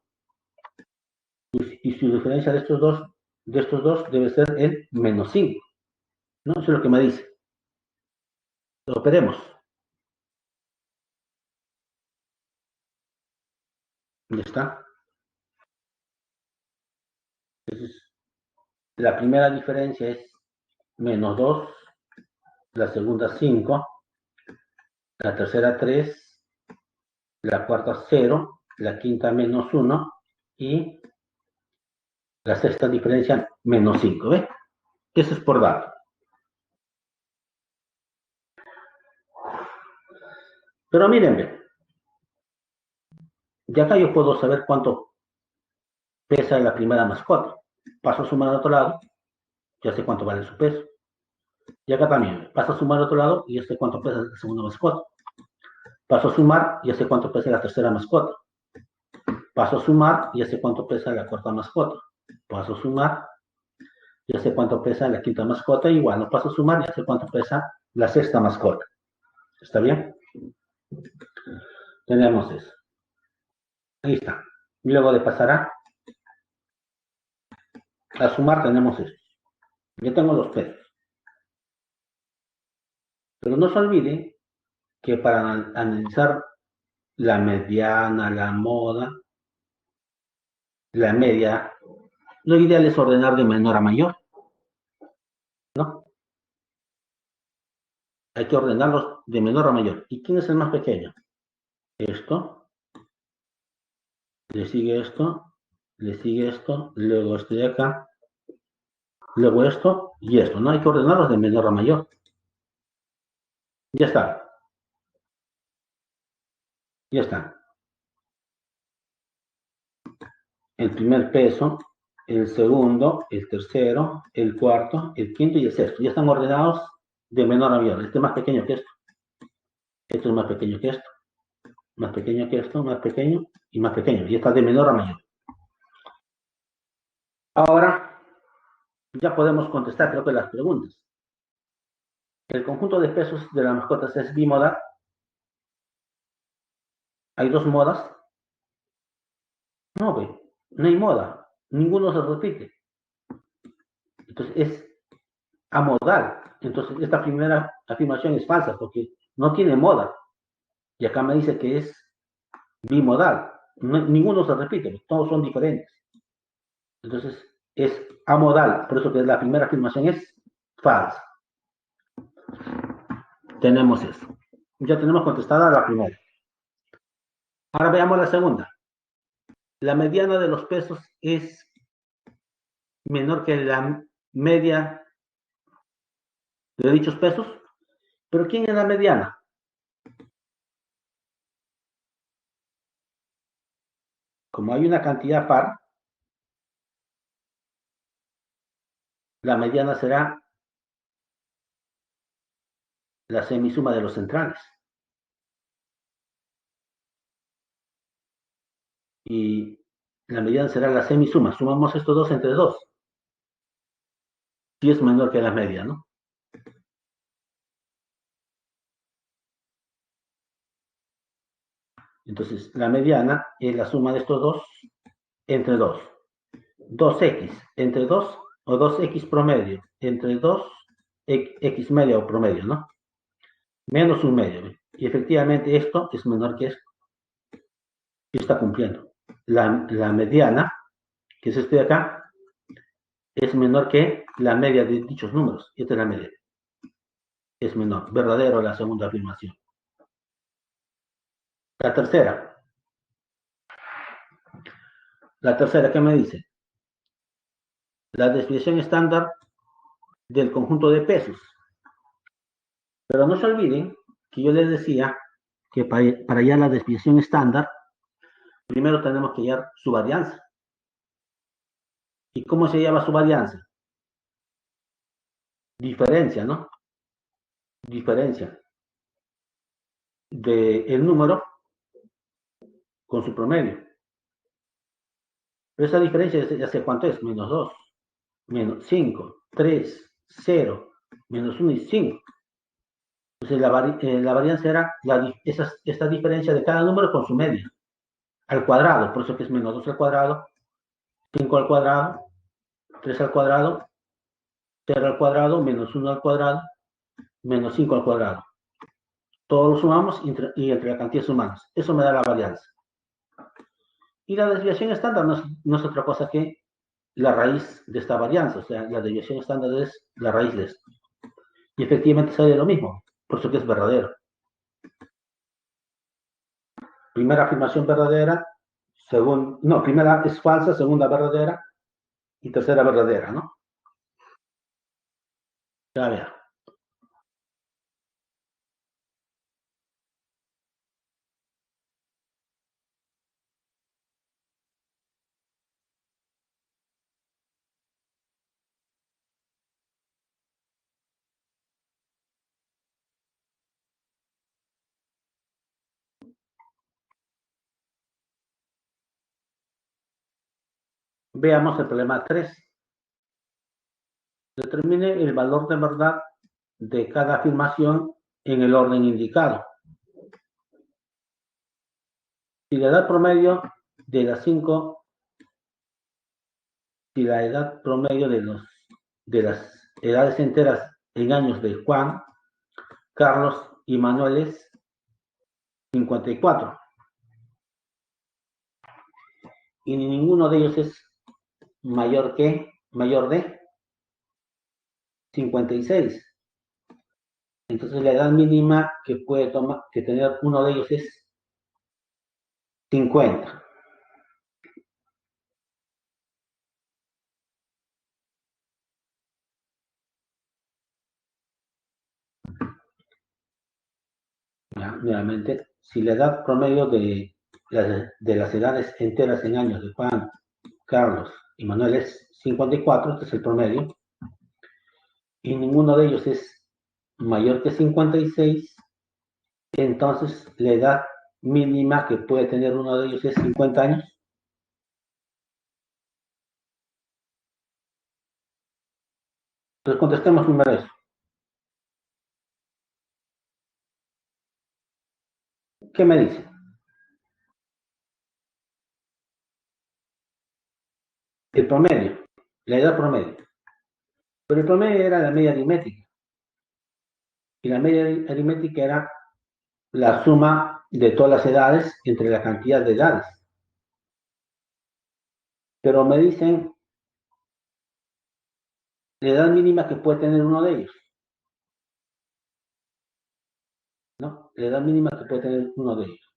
Y su diferencia de estos dos debe ser el menos 5. ¿No? Eso es lo que me dice. Lo operemos. Ya está. Entonces, la primera diferencia es menos 2, la segunda 5, la tercera 3, la cuarta 0, la quinta menos 1 y la sexta diferencia menos 5. ¿Ve? Eso es por dato. Pero miren, de acá yo puedo saber cuánto pesa la primera mascota. Paso a sumar al otro lado, ya sé cuánto vale su peso. Y acá también, paso a sumar al otro lado y ya sé cuánto pesa la segunda mascota. Paso a sumar y ya sé cuánto pesa la tercera mascota. Paso a sumar y ya sé cuánto pesa la cuarta mascota. Paso a sumar, ya sé cuánto pesa la quinta mascota. Igual, no paso a sumar, ya sé cuánto pesa la sexta mascota. ¿Está bien? Tenemos eso. Ahí está. Luego de pasar a sumar tenemos esto. Ya tengo los pesos. Pero no se olvide que para analizar la mediana, la moda, la media, lo ideal es ordenar de menor a mayor, ¿no? Hay que ordenarlos de menor a mayor. ¿Y quién es el más pequeño? Esto, le sigue esto, le sigue esto, luego este de acá, luego esto y esto, ¿no? Hay que ordenarlos de menor a mayor. Ya está, ya está. El primer peso, el segundo, el tercero, el cuarto, el quinto y el sexto. Ya están ordenados de menor a mayor. Este es más pequeño que esto. Esto es más pequeño que esto. Más pequeño que esto, más pequeño y más pequeño. Y está de menor a mayor. Ahora ya podemos contestar, creo que las preguntas. El conjunto de pesos de las mascotas es bimodal. Hay dos modas. No, no hay moda. Ninguno se repite. Entonces es amodal. Entonces esta primera afirmación es falsa porque no tiene moda. Y acá me dice que es bimodal. No, ninguno se repite, todos son diferentes. Entonces es amodal. Por eso que la primera afirmación es falsa. Tenemos eso. Ya tenemos contestada la primera. Ahora veamos la segunda. La mediana de los pesos es menor que la media de dichos pesos. ¿Pero quién es la mediana? Como hay una cantidad par, la mediana será la semisuma de los centrales. Y la mediana será la semisuma. Sumamos estos dos entre dos. Si es menor que la media, ¿no? Entonces, la mediana es la suma de estos dos entre 2. 2x entre 2 o 2x promedio entre 2 x medio o promedio, ¿no? Menos un medio. ¿Ve? Y efectivamente esto es menor que esto. Y está cumpliendo. La mediana, que es este de acá, es menor que la media de dichos números. Esta es la media. Es menor. Verdadero la segunda afirmación. La tercera. La tercera, ¿qué me dice? La desviación estándar del conjunto de pesos. Pero no se olviden que yo les decía que para hallar la desviación estándar, primero tenemos que hallar su varianza. ¿Y cómo se llama su varianza? Diferencia, ¿no? Diferencia del número con su promedio. Pero esa diferencia ya sé cuánto es, menos 2, menos 5, 3, 0, menos 1 y 5. Entonces la varianza era esta diferencia de cada número con su media, al cuadrado, por eso que es menos 2 al cuadrado, 5 al cuadrado, 3 al cuadrado, 0 al cuadrado, menos 1 al cuadrado, menos 5 al cuadrado. Todos lo sumamos y entre la cantidad sumamos. Eso me da la varianza. Y la desviación estándar no es otra cosa que la raíz de esta varianza. O sea, la desviación estándar es la raíz de esto. Y efectivamente sale lo mismo. Por eso que es verdadero. Primera afirmación verdadera, primera es falsa, segunda verdadera y tercera verdadera, ¿no? A ver, veamos el problema 3. Determine el valor de verdad de cada afirmación en el orden indicado. Si la edad promedio de las 5, si la edad promedio de las edades enteras en años de Juan, Carlos y Manuel es 54. Y ninguno de ellos es mayor de 56. Entonces la edad mínima que puede tener uno de ellos es 50. ¿Ya? Nuevamente, si la edad promedio de las edades enteras en años de Juan, Carlos y Manuel es 54, este es el promedio, y ninguno de ellos es mayor que 56, entonces la edad mínima que puede tener uno de ellos es 50 años. Entonces contestemos primero eso. ¿Qué me dice? El promedio, la edad promedio. Pero el promedio era la media aritmética. Y la media aritmética era la suma de todas las edades entre la cantidad de edades. Pero me dicen la edad mínima que puede tener uno de ellos. ¿no? La edad mínima que puede tener uno de ellos.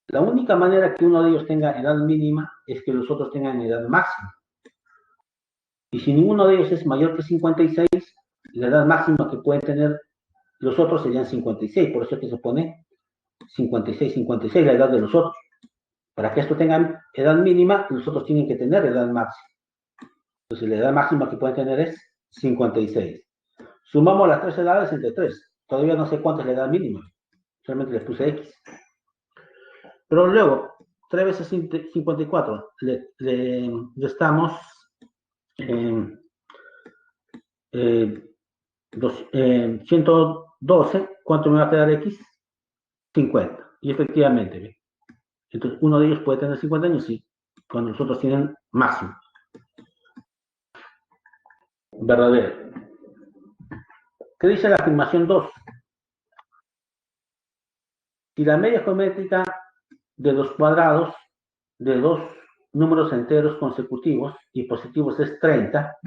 La única manera que uno de ellos tenga edad mínima es que los otros tengan edad máxima. Y si ninguno de ellos es mayor que 56, la edad máxima que pueden tener los otros serían 56. Por eso es que se pone 56, 56, la edad de los otros. Para que esto tenga edad mínima, los otros tienen que tener edad máxima. Entonces la edad máxima que pueden tener es 56. Sumamos las tres edades entre 3. Todavía no sé cuánta es la edad mínima. Solamente les puse X. Pero luego, 3 veces 54, le restamos 112. ¿Cuánto me va a quedar X? 50. Y efectivamente, ¿ve? Entonces uno de ellos puede tener 50 años, sí, cuando los otros tienen máximo. Verdadero. ¿Qué dice la afirmación 2? Si la media geométrica de los cuadrados de dos números enteros consecutivos y positivos es 30,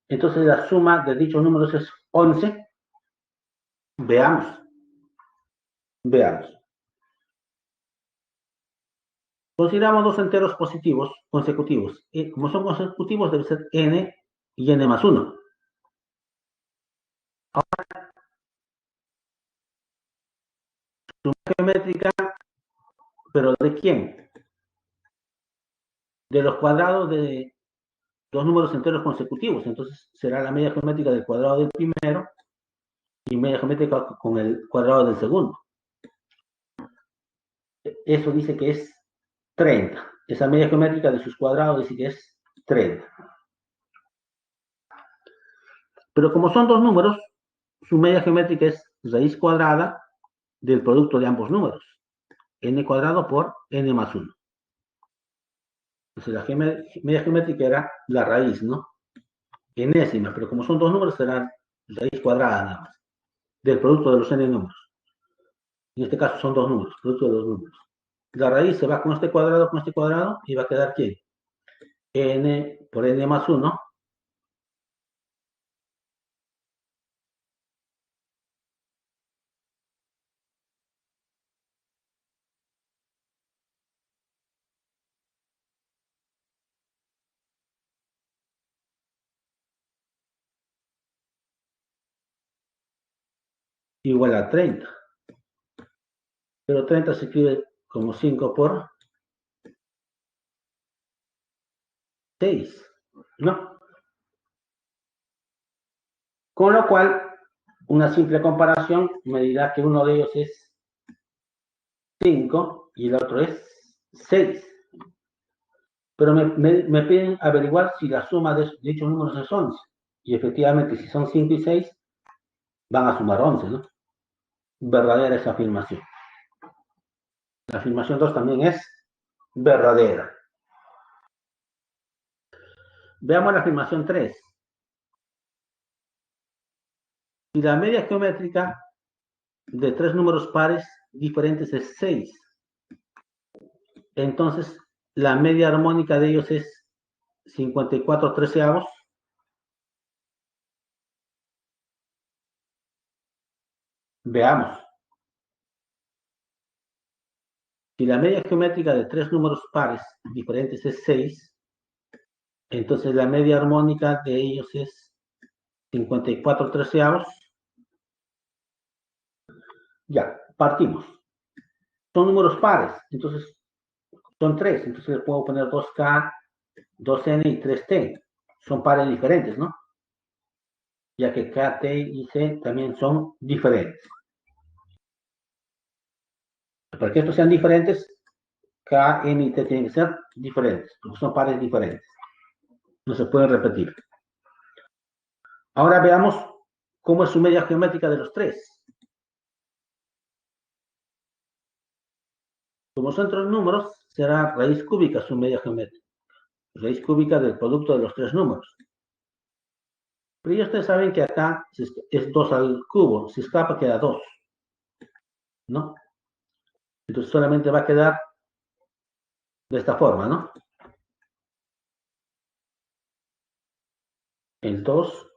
entonces la suma de dichos números es 11. Veamos. Veamos. Consideramos dos enteros positivos consecutivos. Como son consecutivos, debe ser n y n más 1. Suma geométrica, ¿pero de quién? De los cuadrados de dos números enteros consecutivos. Entonces será la media geométrica del cuadrado del primero y media geométrica con el cuadrado del segundo. Eso dice que es 30. Esa media geométrica de sus cuadrados dice que es 30. Pero como son dos números, su media geométrica es raíz cuadrada del producto de ambos números. N cuadrado por n más 1. Entonces la media geométrica era la raíz, ¿no? Enésima, pero como son dos números, será raíz cuadrada nada más, del producto de los n números. En este caso son dos números, producto de dos números. La raíz se va con este cuadrado, y va a quedar ¿quién? N por n más 1. Igual a 30. Pero 30 se escribe como 5 por 6, ¿no? Con lo cual, una simple comparación me dirá que uno de ellos es 5 y el otro es 6. Pero me piden averiguar si la suma de dichos números es 11. Y efectivamente, si son 5 y 6, van a sumar 11, ¿no? Verdadera esa afirmación. La afirmación 2 también es verdadera. Veamos la afirmación 3. Si la media geométrica de tres números pares diferentes es 6, entonces la media armónica de ellos es 54 treceavos. Veamos. Si la media geométrica de tres números pares diferentes es 6, entonces la media armónica de ellos es 54 treceavos. Ya, partimos. Son números pares, entonces son 3, entonces le puedo poner 2K, 2N y 3T. Son pares diferentes, ¿no? Ya que K, T y C también son diferentes. Para que estos sean diferentes, K, N y T tienen que ser diferentes, porque son pares diferentes. No se pueden repetir. Ahora veamos cómo es su media geométrica de los tres. Como son tres números, será raíz cúbica su media geométrica. Raíz cúbica del producto de los tres números. Pero ya ustedes saben que acá es 2 al cubo. Si escapa, queda 2. ¿No? Entonces solamente va a quedar de esta forma, ¿no? El 2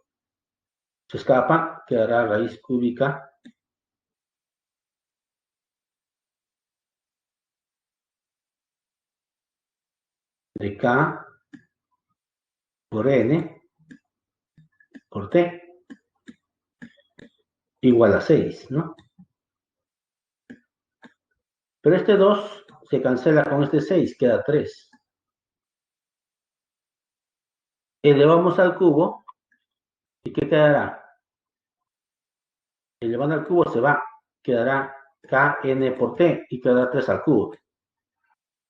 se escapa, quedará raíz cúbica de K por N por T igual a 6, ¿no? Pero este 2 se cancela con este 6, queda 3. Elevamos al cubo, ¿y qué quedará? Elevando al cubo se va, quedará Kn por T y quedará 3 al cubo.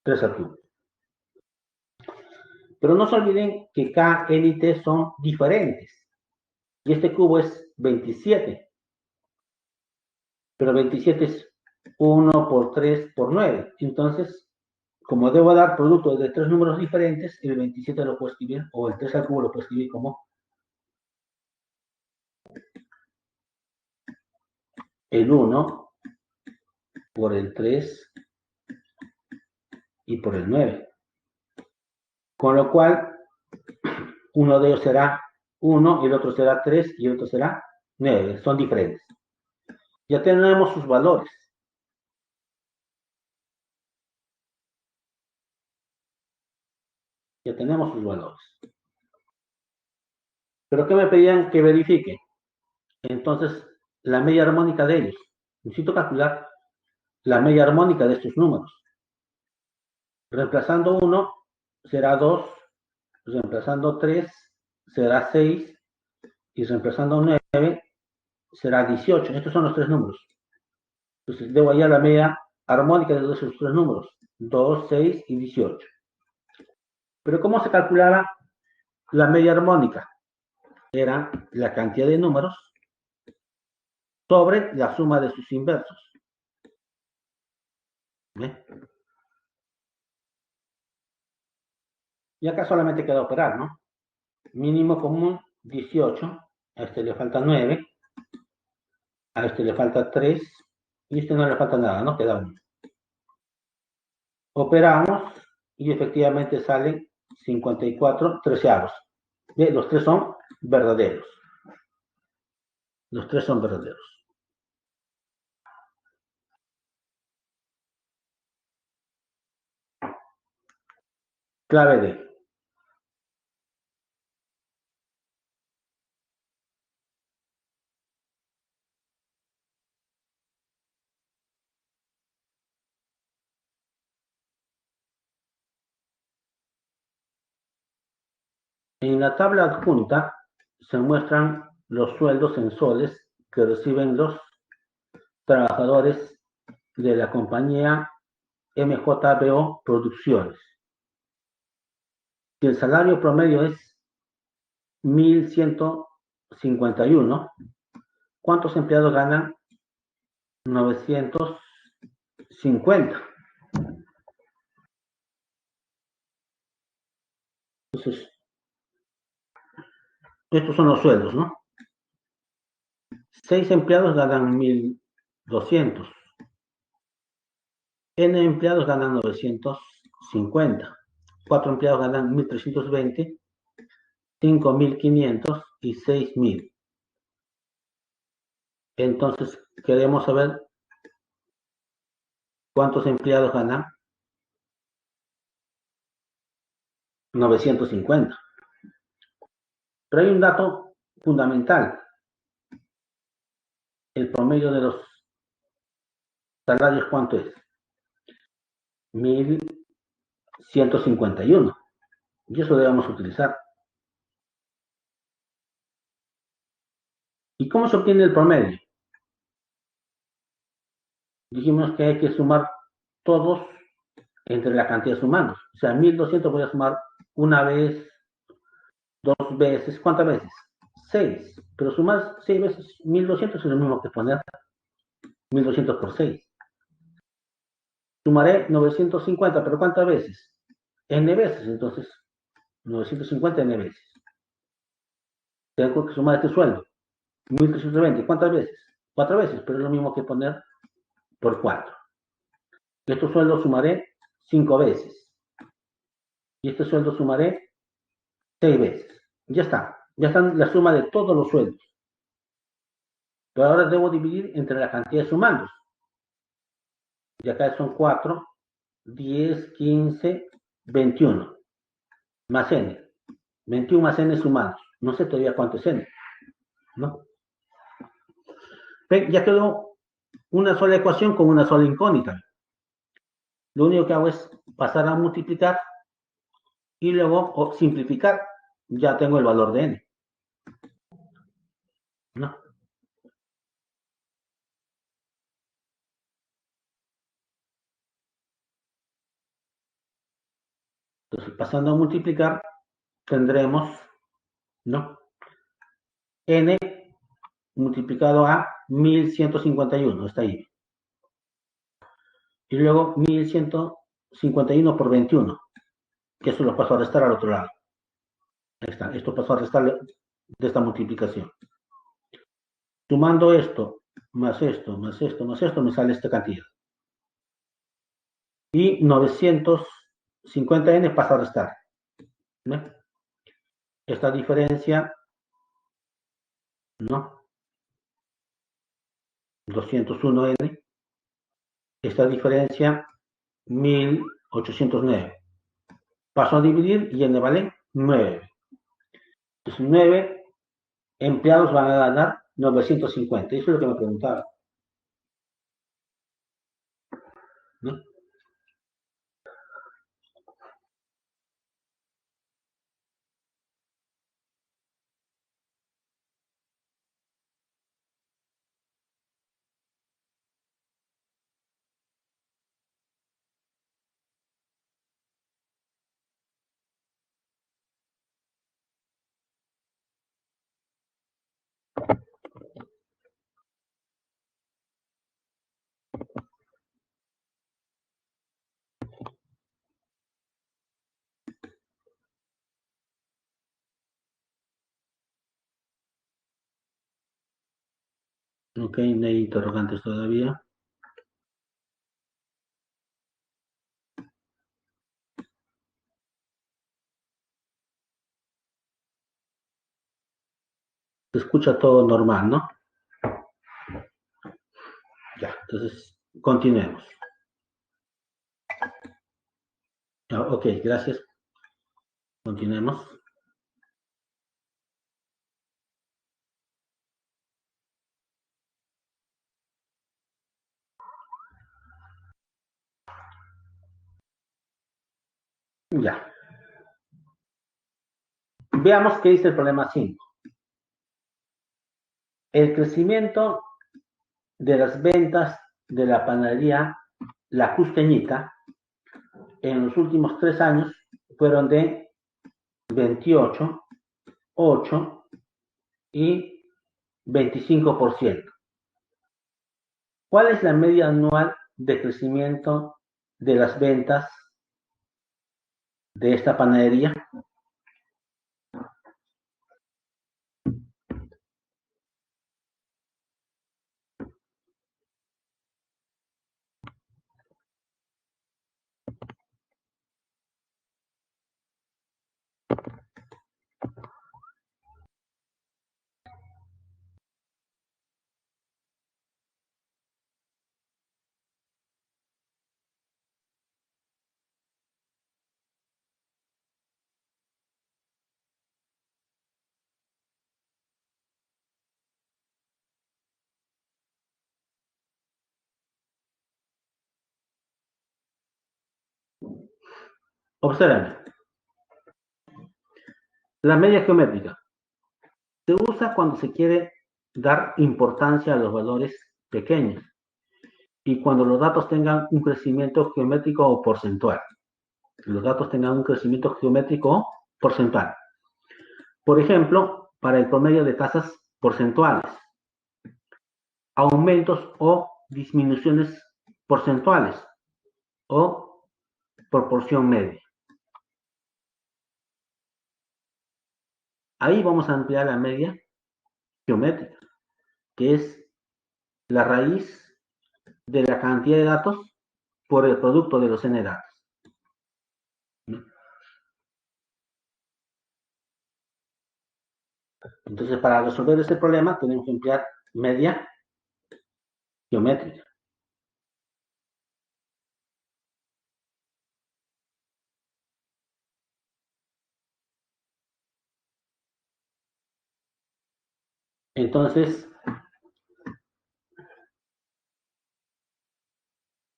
3 al cubo. Pero no se olviden que Kn y T son diferentes. Y este cubo es 27. Pero 27 es 1 por 3 por 9. Entonces, como debo dar producto de tres números diferentes, el 27 lo puedo escribir, o el 3 al cubo lo puedo escribir como el 1 por el 3 y por el 9. Con lo cual, uno de ellos será 1, el otro será 3 y el otro será 9. Son diferentes. Ya tenemos sus valores. Ya tenemos sus valores. ¿Pero qué me pedían que verifique? Entonces, la media armónica de ellos. Necesito calcular la media armónica de estos números. Reemplazando 1 será 2, reemplazando 3 será 6 y reemplazando 9 será 18. Estos son los tres números. Entonces, debo hallar la media armónica de esos tres números. 2, 6 y 18. Pero ¿cómo se calculaba la media armónica? Era la cantidad de números sobre la suma de sus inversos. ¿Ve? Y acá solamente queda operar, ¿no? Mínimo común 18, a este le falta 9, a este le falta 3, y a este no le falta nada, ¿no? Queda 1. Operamos y efectivamente salen 54 treceavos. ¿Ve? Los tres son verdaderos. Los tres son verdaderos. Clave D. En la tabla adjunta se muestran los sueldos en soles que reciben los trabajadores de la compañía MJBO Producciones. Si el salario promedio es 1.151, ¿cuántos empleados ganan? 950. Entonces, estos son los sueldos, ¿no? 6 empleados ganan 1.200. N empleados ganan 950. 4 empleados ganan 1.320. 5.500 y 6.000. Entonces, queremos saber cuántos empleados ganan. 950. Pero hay un dato fundamental. El promedio de los salarios, ¿cuánto es? 1.151. Y eso debemos utilizar. ¿Y cómo se obtiene el promedio? Dijimos que hay que sumar todos entre la cantidad sumando. O sea, 1.200 voy a sumar una vez, dos veces. ¿Cuántas veces? 6. Pero sumar 6 veces 1.200 es lo mismo que poner 1.200 por 6. Sumaré 950, pero ¿cuántas veces? N veces, entonces 950 N veces. Tengo que sumar este sueldo. 1.320, ¿cuántas veces? 4 veces, pero es lo mismo que poner por 4. Estos sueldos sumaré 5 veces. Y este sueldo sumaré 6 veces. Ya está. Ya está la suma de todos los sueldos. Pero ahora debo dividir entre la cantidad de sumandos. Y acá son 4, 10, 15, 21. más n. 21 más n sumados. No sé todavía cuánto es n, ¿no? Ven, ya quedó una sola ecuación con una sola incógnita. Lo único que hago es pasar a multiplicar y luego simplificar. Ya tengo el valor de n, ¿no? Entonces, pasando a multiplicar, tendremos, ¿no? N multiplicado a 1151, está ahí. Y luego 1151 por 21, que eso lo paso a restar al otro lado. Ahí está, esto pasó a restar de esta multiplicación. Sumando esto, más esto, más esto, más esto, me sale esta cantidad. Y 950n pasa a restar, ¿no? Esta diferencia, ¿no? 201n, esta diferencia 1809. Paso a dividir y n vale 9. Entonces 9 empleados van a ganar 950. Eso es lo que me preguntaba, ¿no? Ok, no hay interrogantes todavía. Se escucha todo normal, ¿no? Ya, entonces continuemos. Ok, gracias. Continuemos. Ya. Veamos qué dice el problema 5. El crecimiento de las ventas de la panadería La Custeñita en los últimos 3 años fueron de 28, 8 y 25%. ¿Cuál es la media anual de crecimiento de las ventas de esta panadería? Observen, la media geométrica se usa cuando se quiere dar importancia a los valores pequeños y cuando los datos tengan un crecimiento geométrico o porcentual. Los datos tengan un crecimiento geométrico o porcentual. Por ejemplo, para el promedio de tasas porcentuales, aumentos o disminuciones porcentuales o proporción media. Ahí vamos a ampliar la media geométrica, que es la raíz de la cantidad de datos por el producto de los n datos. Entonces, para resolver este problema, tenemos que emplear media geométrica. Entonces,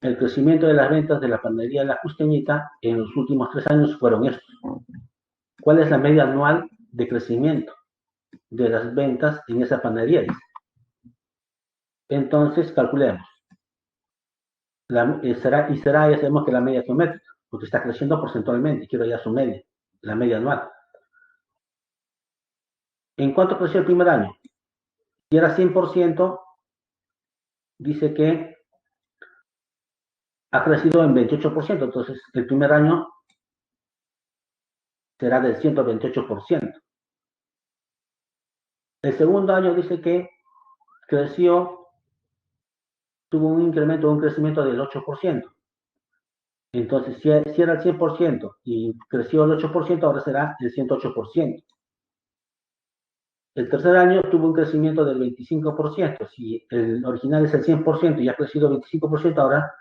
el crecimiento de las ventas de la panadería La Justeñita en los últimos 3 años fueron estos. ¿Cuál es la media anual de crecimiento de las ventas en esa panadería? Entonces, calculemos. Ya sabemos que la media geométrica, porque está creciendo porcentualmente, quiero ya su media, la media anual. ¿En cuánto creció el primer año? Si era 100%, dice que ha crecido en 28%, entonces el primer año será del 128%. El segundo año dice que creció, tuvo un incremento, un crecimiento del 8%. Entonces, si era el 100% y creció el 8%, ahora será el 108%. El tercer año tuvo un crecimiento del 25%. Si el original es el 100% y ha crecido 25%, ahora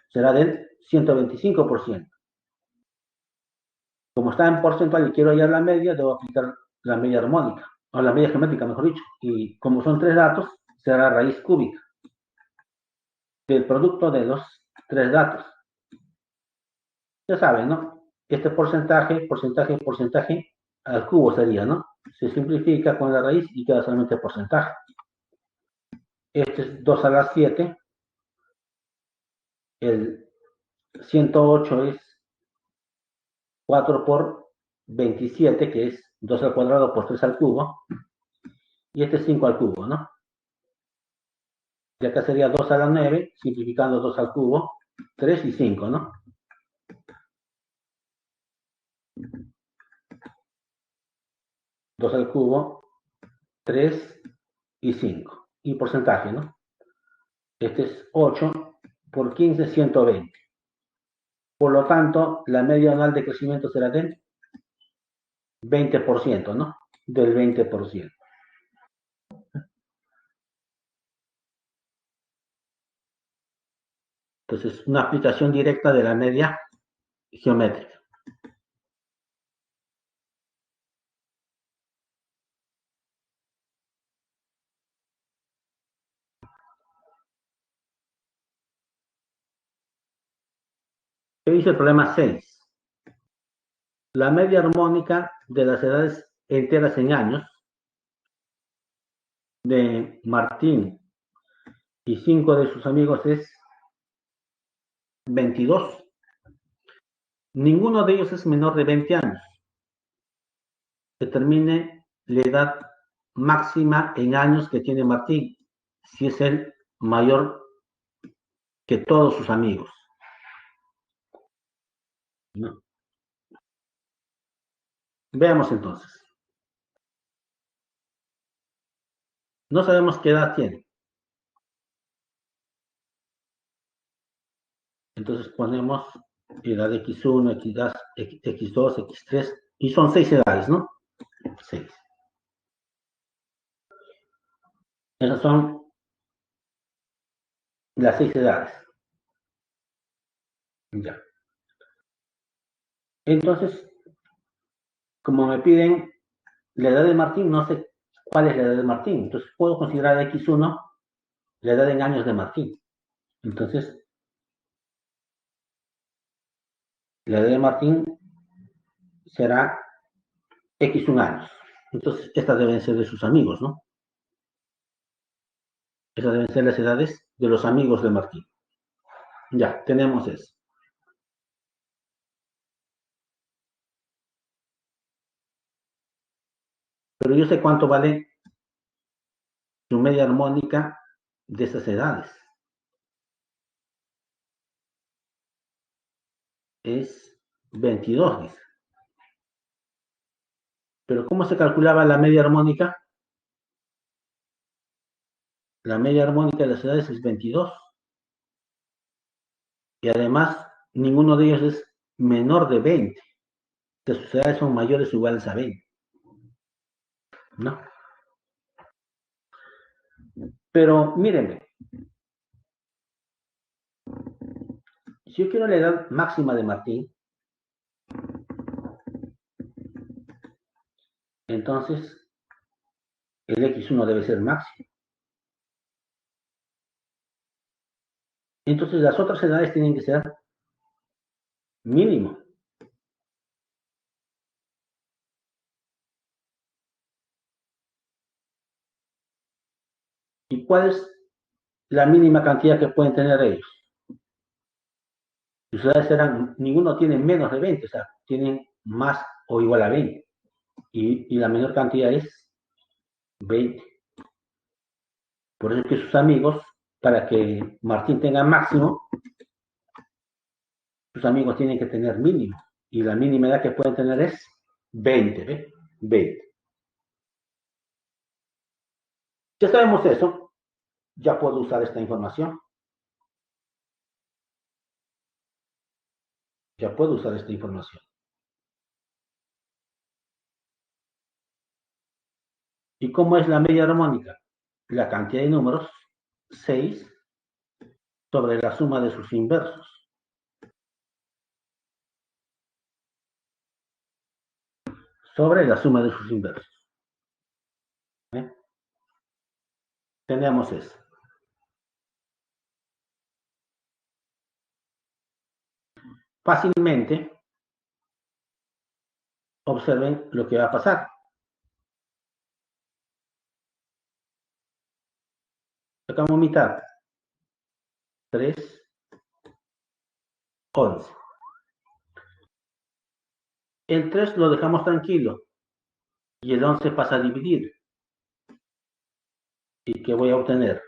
será del 125%. Como está en porcentual y quiero hallar la media, debo aplicar la media armónica, o la media geométrica, mejor dicho. Y como son 3 datos, será raíz cúbica del producto de los 3 datos. Ya saben, ¿no? Este porcentaje al cubo sería, ¿no? Se simplifica con la raíz y queda solamente porcentaje. Este es 2 a la 7. El 108 es 4 por 27, que es 2 al cuadrado por 3 al cubo. Y este es 5 al cubo, ¿no? Y acá sería 2 a la 9, simplificando 2 al cubo, 3 y 5, ¿no? 2 al cubo, 3 y 5. Y porcentaje, ¿no? Este es 8 por 15, 120. Por lo tanto, la media anual de crecimiento será del 20%, ¿no? Del 20%. Entonces, una aplicación directa de la media geométrica. ¿Qué dice el problema 6? La media armónica de las edades enteras en años de Martín y 5 de sus amigos es 22. Ninguno de ellos es menor de 20 años. Determine la edad máxima en años que tiene Martín, si es el mayor que todos sus amigos. ¿No? Veamos entonces. No sabemos qué edad tiene. Entonces ponemos edad x1, x2, x2, x3, y son 6 edades, ¿no? 6. Esas son las 6 edades. Ya. Entonces, como me piden la edad de Martín, no sé cuál es la edad de Martín. Entonces, puedo considerar x1 la edad en años de Martín. Entonces, la edad de Martín será x1 años. Entonces, estas deben ser de sus amigos, ¿no? Esas deben ser las edades de los amigos de Martín. Ya, tenemos eso. Pero yo sé cuánto vale su media armónica de esas edades. Es 22, dice. Pero ¿cómo se calculaba la media armónica? La media armónica de las edades es 22. Y además, ninguno de ellos es menor de 20. Que sus edades son mayores o iguales a 20. ¿No? Pero mírenme, si yo quiero la edad máxima de Martín, entonces el X1 debe ser máximo. Entonces las otras edades tienen que ser mínimo. ¿Y cuál es la mínima cantidad que pueden tener ellos? Sus edades serán, ninguno tiene menos de 20, o sea, tienen más o igual a 20. Y la menor cantidad es 20. Por eso es que sus amigos, para que Martín tenga máximo, sus amigos tienen que tener mínimo. Y la mínima edad que pueden tener es 20, ¿ve? 20. Ya sabemos eso, ya puedo usar esta información. Ya puedo usar esta información. ¿Y cómo es la media armónica? La cantidad de números, 6, sobre la suma de sus inversos. Sobre la suma de sus inversos. ¿Eh? Tenemos eso. Fácilmente, observen lo que va a pasar. Sacamos mitad. 3, 11. El 3 lo dejamos tranquilo y el 11 pasa a dividir. ¿Y qué voy a obtener?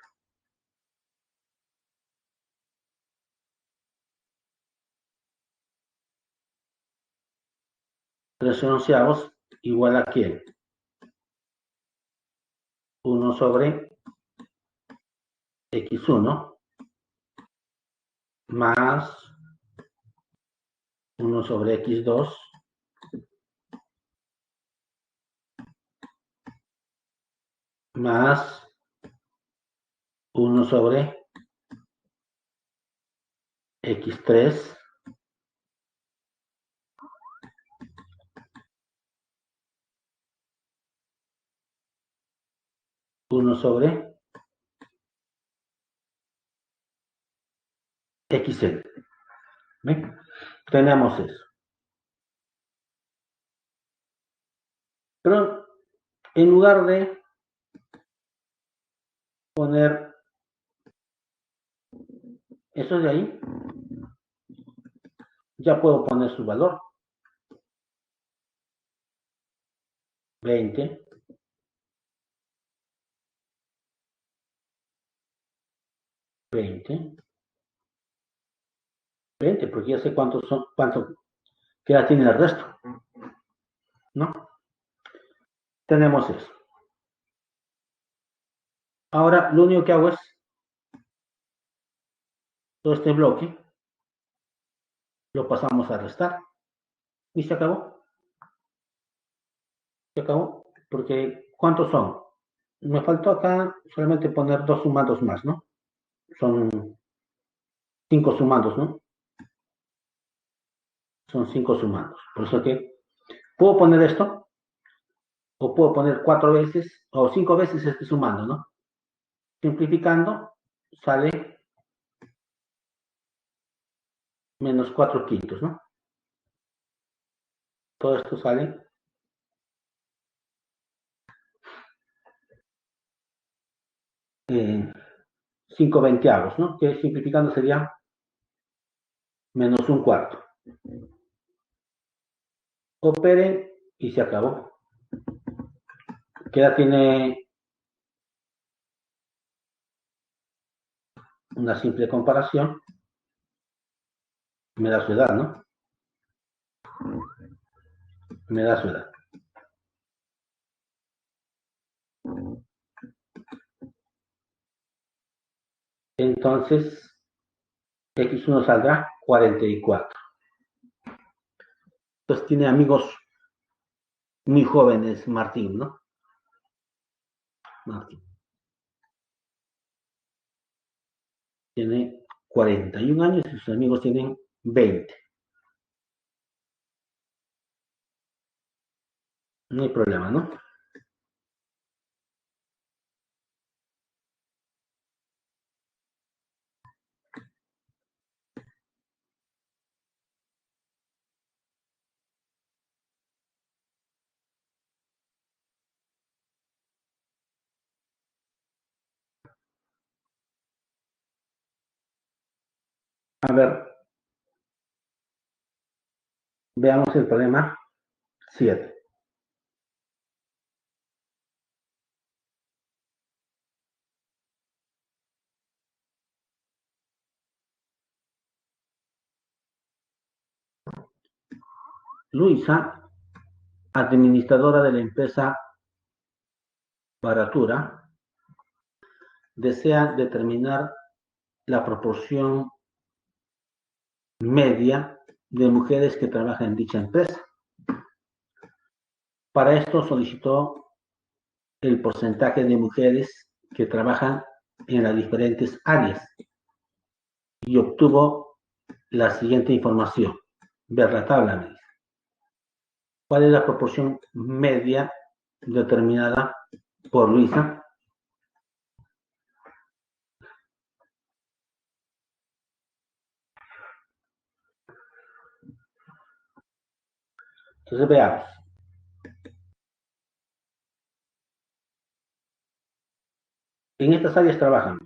13 onceavos igual a ¿quién? 1 sobre x1 más 1 sobre x2 más 1 sobre x3 1 sobre xn. ¿Ven? Tenemos eso. Pero en lugar de poner eso de ahí, ya puedo poner su valor. 20, 20, 20, porque ya sé cuántos son, qué edad tiene el resto, ¿no? Tenemos eso. Ahora lo único que hago es todo este bloque lo pasamos a restar y se acabó. Se acabó. Porque ¿cuántos son? Me faltó acá solamente poner dos sumandos más, ¿no? Son 5 sumandos, ¿no? Son 5 sumandos. Por eso que puedo poner esto o puedo poner 4 veces o 5 veces este sumando, ¿no? Simplificando sale menos 4 quintos, ¿no? Todo esto sale 5 veinteavos, ¿no? Que simplificando sería menos un cuarto. Operen y se acabó. Queda tiene una simple comparación. Me da su edad, ¿no? Me da su edad. Entonces, X1 saldrá 44. Entonces tiene amigos muy jóvenes, Martín, ¿no? Martín. Tiene 41 años y sus amigos tienen 20. No hay problema, ¿no? A ver, veamos el problema 7. Luisa, administradora de la empresa Baratura, desea determinar la proporción media de mujeres que trabajan en dicha empresa. Para esto solicitó el porcentaje de mujeres que trabajan en las diferentes áreas y obtuvo la siguiente información. Ver la tabla, me dice. ¿Cuál es la proporción media determinada por Luisa? Entonces veamos. En estas áreas trabajan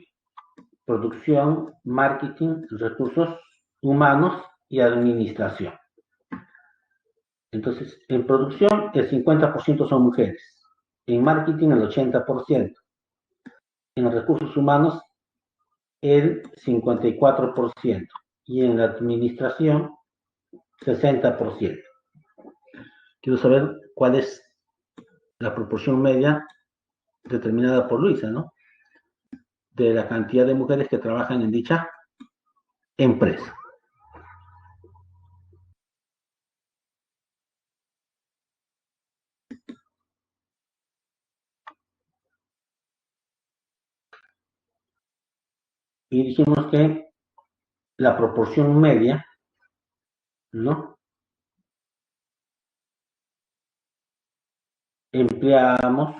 producción, marketing, recursos humanos y administración. Entonces, en producción el 50% son mujeres, en marketing el 80%, en recursos humanos el 54% y en la administración 60%. Quiero saber cuál es la proporción media determinada por Luisa, ¿no? De la cantidad de mujeres que trabajan en dicha empresa. Y dijimos que la proporción media, ¿no? Empleamos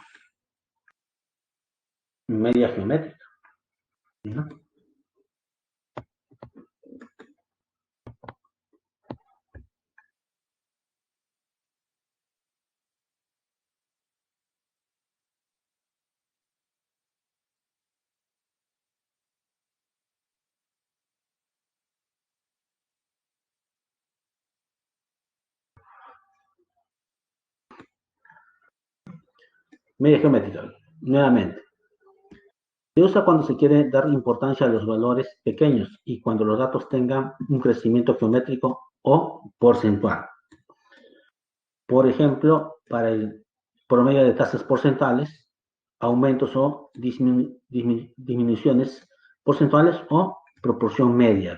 media geométrica, ¿no? Media geométrica, nuevamente. Se usa cuando se quiere dar importancia a los valores pequeños y cuando los datos tengan un crecimiento geométrico o porcentual. Por ejemplo, para el promedio de tasas porcentuales, aumentos o disminuciones porcentuales o proporción media.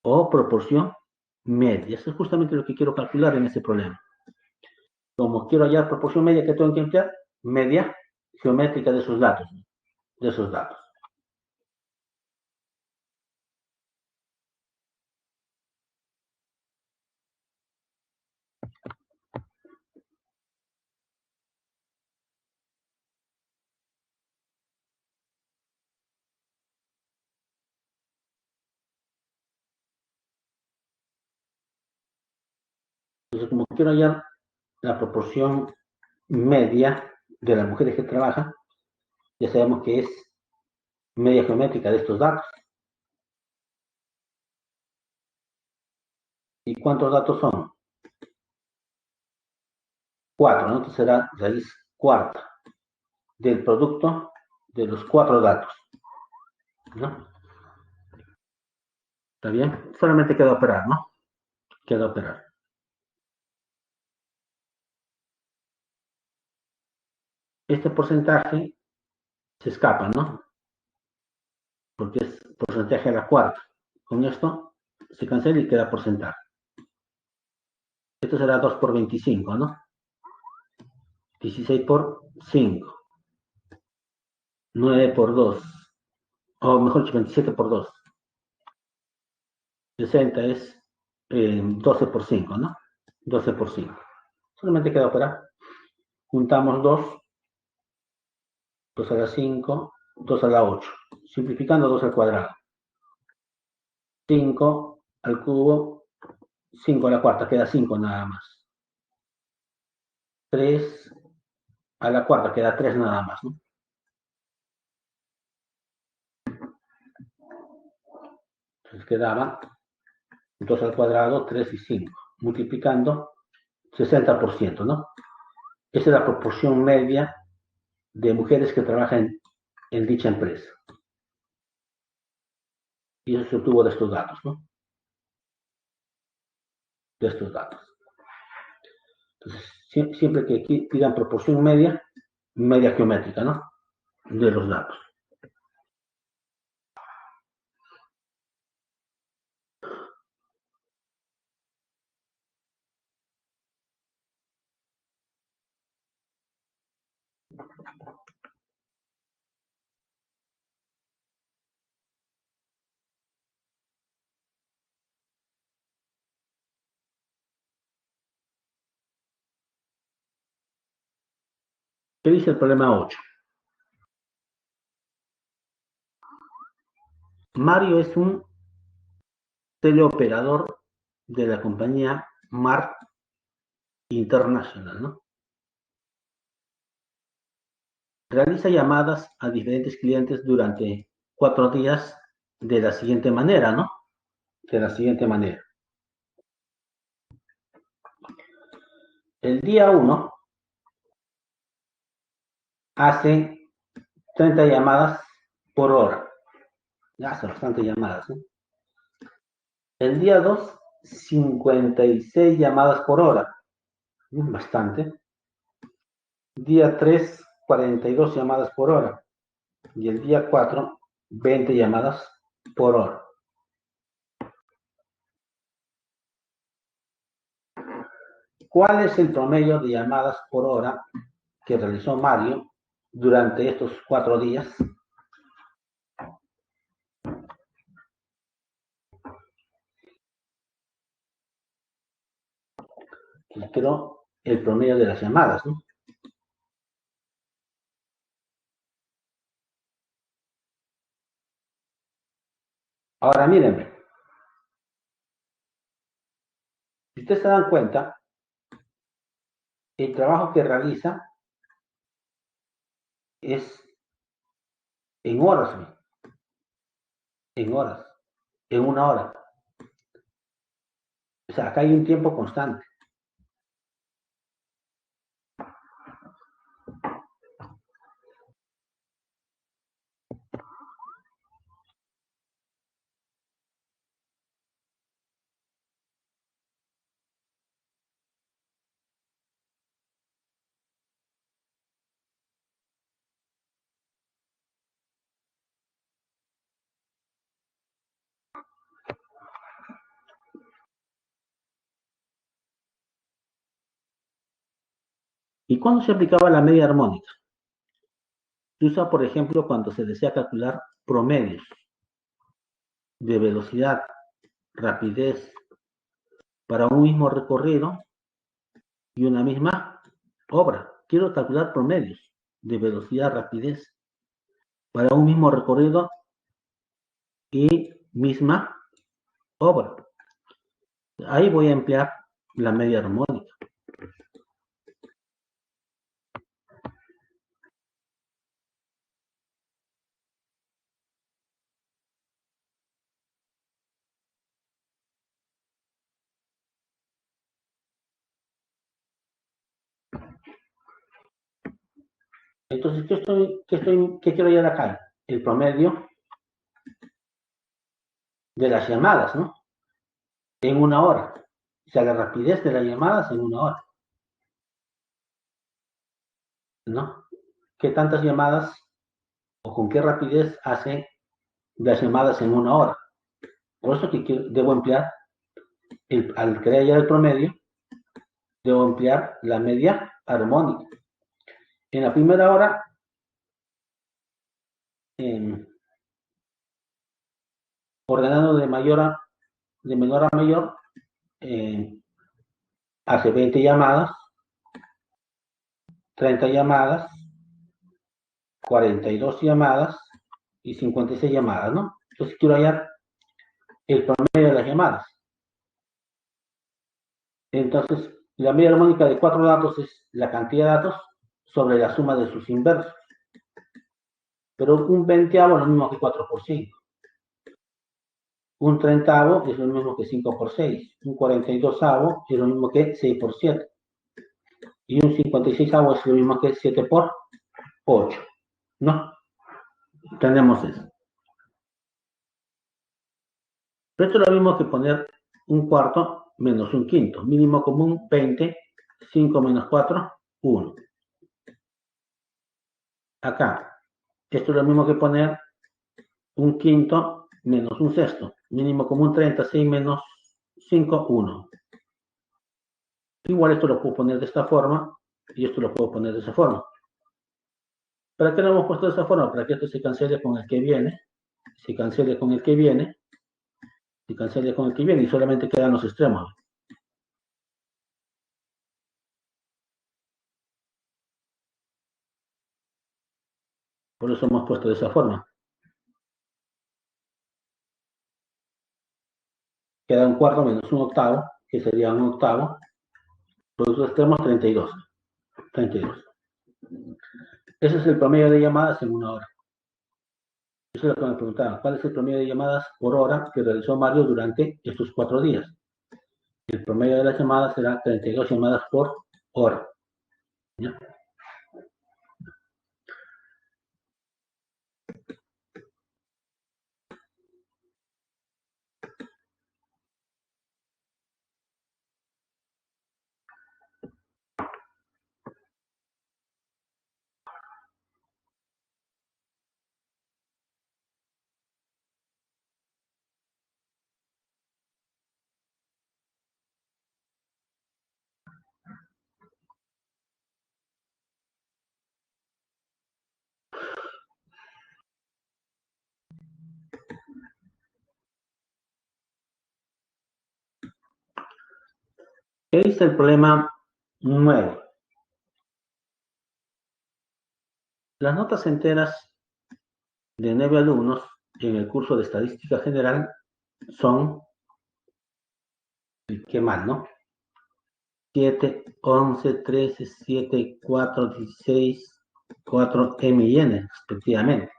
O proporción media. Eso es justamente lo que quiero calcular en ese problema. Como quiero hallar proporción media, ¿qué tengo que emplear? Media geométrica de esos datos. De esos datos. Entonces, como quiero hallar la proporción media de las mujeres que trabajan, ya sabemos que es media geométrica de estos datos. ¿Y cuántos datos son? 4, ¿no? Entonces será raíz cuarta del producto de los 4 datos, ¿no? ¿Está bien? Solamente queda operar, ¿no? Queda operar. Este porcentaje se escapa, ¿no? Porque es porcentaje a la cuarta. Con esto se cancela y queda porcentaje. Esto será 2 por 25, ¿no? 16 por 5. 9 por 2. O mejor dicho, 27 por 2. 60 es 12 por 5, ¿no? 12 por 5. Solamente queda operar. Juntamos 2, 2 a la 5, 2 a la 8. Simplificando 2 al cuadrado. 5 al cubo, 5 a la cuarta, queda 5 nada más. 3 a la cuarta, queda 3 nada más, ¿no? Entonces quedaba 2 al cuadrado, 3 y 5, multiplicando 60%, ¿no? Esa es la proporción media de mujeres que trabajan en dicha empresa. Y eso se obtuvo de estos datos, ¿no? De estos datos. Entonces, siempre que pidan proporción media, media geométrica, ¿no? De los datos. ¿Qué dice el problema 8? Mario es un teleoperador de la compañía MAR International, ¿no? Realiza llamadas a diferentes clientes durante 4 días de la siguiente manera, ¿no? De la siguiente manera. El día 1 hace 30 llamadas por hora. Ya hace bastante llamadas, ¿no? El día 2, 56 llamadas por hora. Bastante. Día 3, 42 llamadas por hora. Y el día 4, 20 llamadas por hora. ¿Cuál es el promedio de llamadas por hora que realizó Mario durante estos 4 días? Creo el promedio de las llamadas, ¿no? Ahora mírenme, si ustedes se dan cuenta, el trabajo que realiza es en horas, ¿no? En horas, en una hora. O sea, acá hay un tiempo constante. ¿Y cuándo se aplicaba la media armónica? Se usa, por ejemplo, cuando se desea calcular promedios de velocidad, rapidez para un mismo recorrido y una misma obra. Quiero calcular promedios de velocidad, rapidez para un mismo recorrido y misma obra. Ahí voy a emplear la media armónica. Entonces, ¿qué quiero hallar acá? El promedio de las llamadas, ¿no? En una hora. O sea, la rapidez de las llamadas en una hora, ¿no? ¿Qué tantas llamadas o con qué rapidez hace las llamadas en una hora? Por eso que debo emplear, al crear ya el promedio, debo emplear la media armónica. En la primera hora, ordenando de menor a mayor, hace 20 llamadas, 30 llamadas, 42 llamadas y 56 llamadas, ¿no? Entonces quiero hallar el promedio de las llamadas. Entonces, la media armónica de 4 datos es la cantidad de datos sobre la suma de sus inversos. Pero un veinteavo es lo mismo que 4 por 5. Un treintavo es lo mismo que 5 por 6. Un 42avo es lo mismo que 6 por 7. Y un 56avo es lo mismo que 7 por 8. ¿No? Tenemos eso. Pero esto es lo mismo que poner un cuarto menos un quinto. Mínimo común 20. 5 menos 4, 1. Acá. Esto es lo mismo que poner un quinto menos un sexto. Mínimo común 36 menos 5, 1. Igual esto lo puedo poner de esta forma y esto lo puedo poner de esa forma. ¿Para qué lo hemos puesto de esa forma? Para que esto se cancele con el que viene, se cancele con el que viene, se cancele con el que viene y solamente quedan los extremos. Por eso hemos puesto de esa forma. Queda un cuarto menos un octavo, que sería un octavo. Por los extremos 32. 32. Ese es el promedio de llamadas en una hora. Eso es lo que me preguntaban. ¿Cuál es el promedio de llamadas por hora que realizó Mario durante estos 4 días? El promedio de las llamadas será 32 llamadas por hora. ¿Ya? ¿Qué dice el problema 9? Las notas enteras de 9 alumnos en el curso de Estadística General son, qué mal, ¿no? 7, 11, 13, 7, 4, 16, 4, M y N, respectivamente.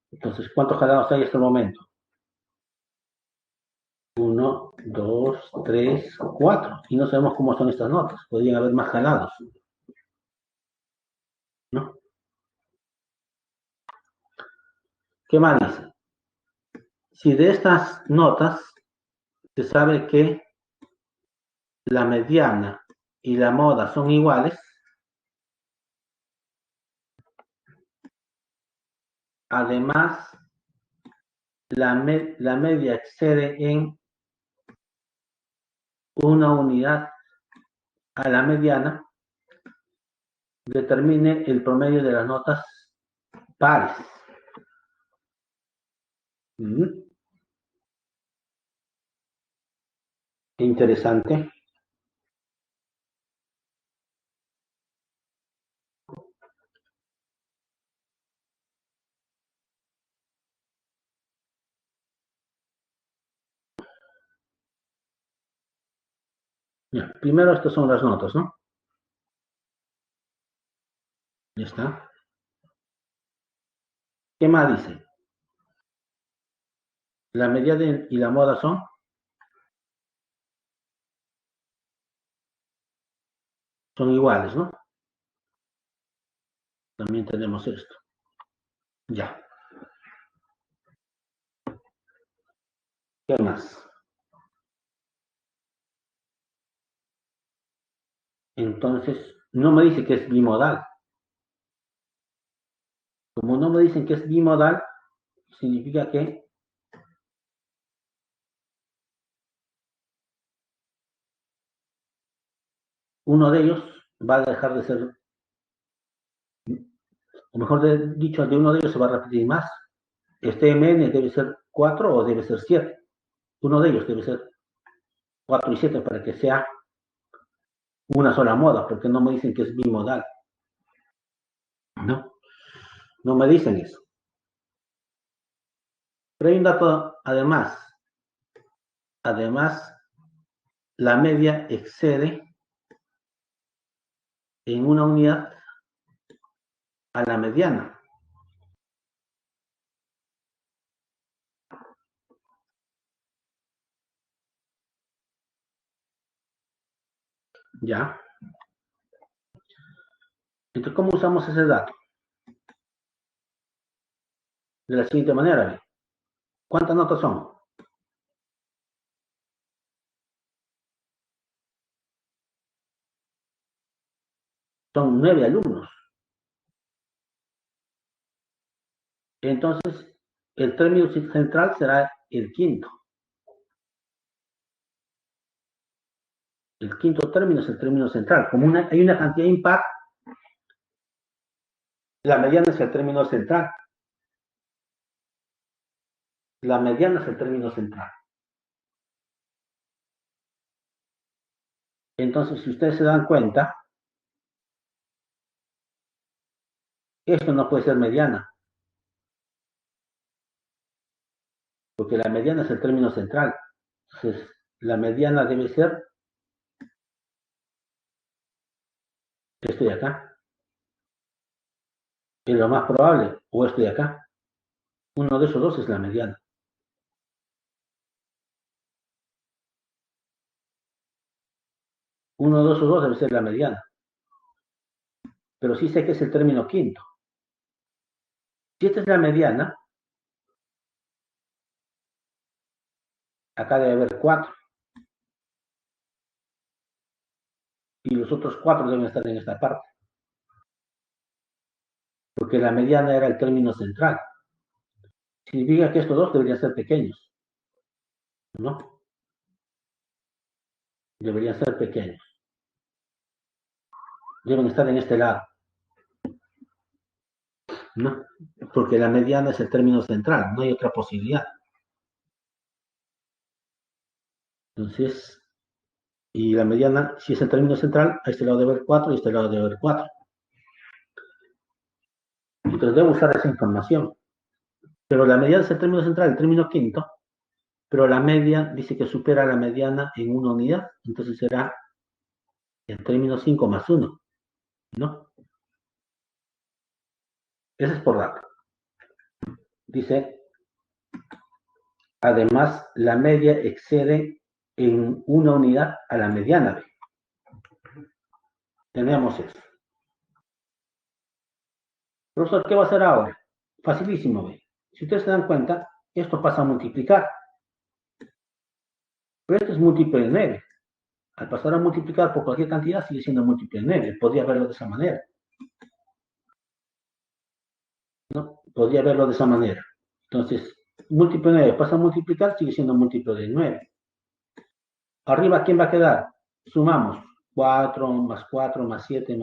Entonces, ¿cuántos jalados hay hasta el momento? 1, 2, 3, 4. Y no sabemos cómo son estas notas. Podrían haber más jalados, ¿no? ¿Qué más dice? Si de estas notas se sabe que la mediana y la moda son iguales, además la media excede en una unidad a la mediana, determine el promedio de las notas pares. Interesante. Ya, primero estas son las notas, ¿no? Ya está. ¿Qué más dice? La mediana y la moda son iguales, ¿no? También tenemos esto. Ya. ¿Qué más? Entonces, no me dice que es bimodal. Como no me dicen que es bimodal, significa que uno de ellos va a dejar de ser, o mejor dicho, de uno de ellos se va a repetir más. Este MN debe ser 4 o debe ser 7. Uno de ellos debe ser 4 y 7 para que sea una sola moda, porque no me dicen que es bimodal. No, no me dicen eso. Pero hay un dato además, la media excede en una unidad a la mediana. ¿Ya? Entonces, ¿cómo usamos ese dato? De la siguiente manera, ¿ve? ¿Cuántas notas son? Son 9 alumnos. Entonces, el término central será el quinto. El quinto término es el término central. Como hay una cantidad impar, la mediana es el término central. La mediana es el término central. Entonces, si ustedes se dan cuenta, esto no puede ser mediana, porque la mediana es el término central. Entonces, la mediana debe ser esto de acá. Es lo más probable, o esto de acá. Uno de esos dos es la mediana. Uno de esos dos debe ser la mediana. Pero sí sé que es el término quinto. Si esta es la mediana, acá debe haber 4. Y los otros 4 deben estar en esta parte. Porque la mediana era el término central. Significa que estos dos deberían ser pequeños, ¿no? Deberían ser pequeños. Deben estar en este lado, ¿no? Porque la mediana es el término central, no hay otra posibilidad. Entonces, y la mediana, si es el término central, a este lado debe haber 4 y a este lado debe haber 4. Entonces debo usar esa información. Pero la mediana es el término central, el término quinto, pero la media dice que supera la mediana en una unidad, entonces será el término 5 más 1, ¿no? Ese es por dato. Dice, además, la media excede en una unidad a la mediana B. Tenemos eso. Profesor, ¿qué va a hacer ahora? Facilísimo, B. Si ustedes se dan cuenta, esto pasa a multiplicar. Pero esto es múltiplo de 9. Al pasar a multiplicar por cualquier cantidad, sigue siendo múltiplo de 9. Podría verlo de esa manera, ¿no? Podría verlo de esa manera. Entonces, múltiplo de 9 pasa a multiplicar, sigue siendo múltiplo de 9. Arriba, ¿quién va a quedar? Sumamos 4 más 4 más 7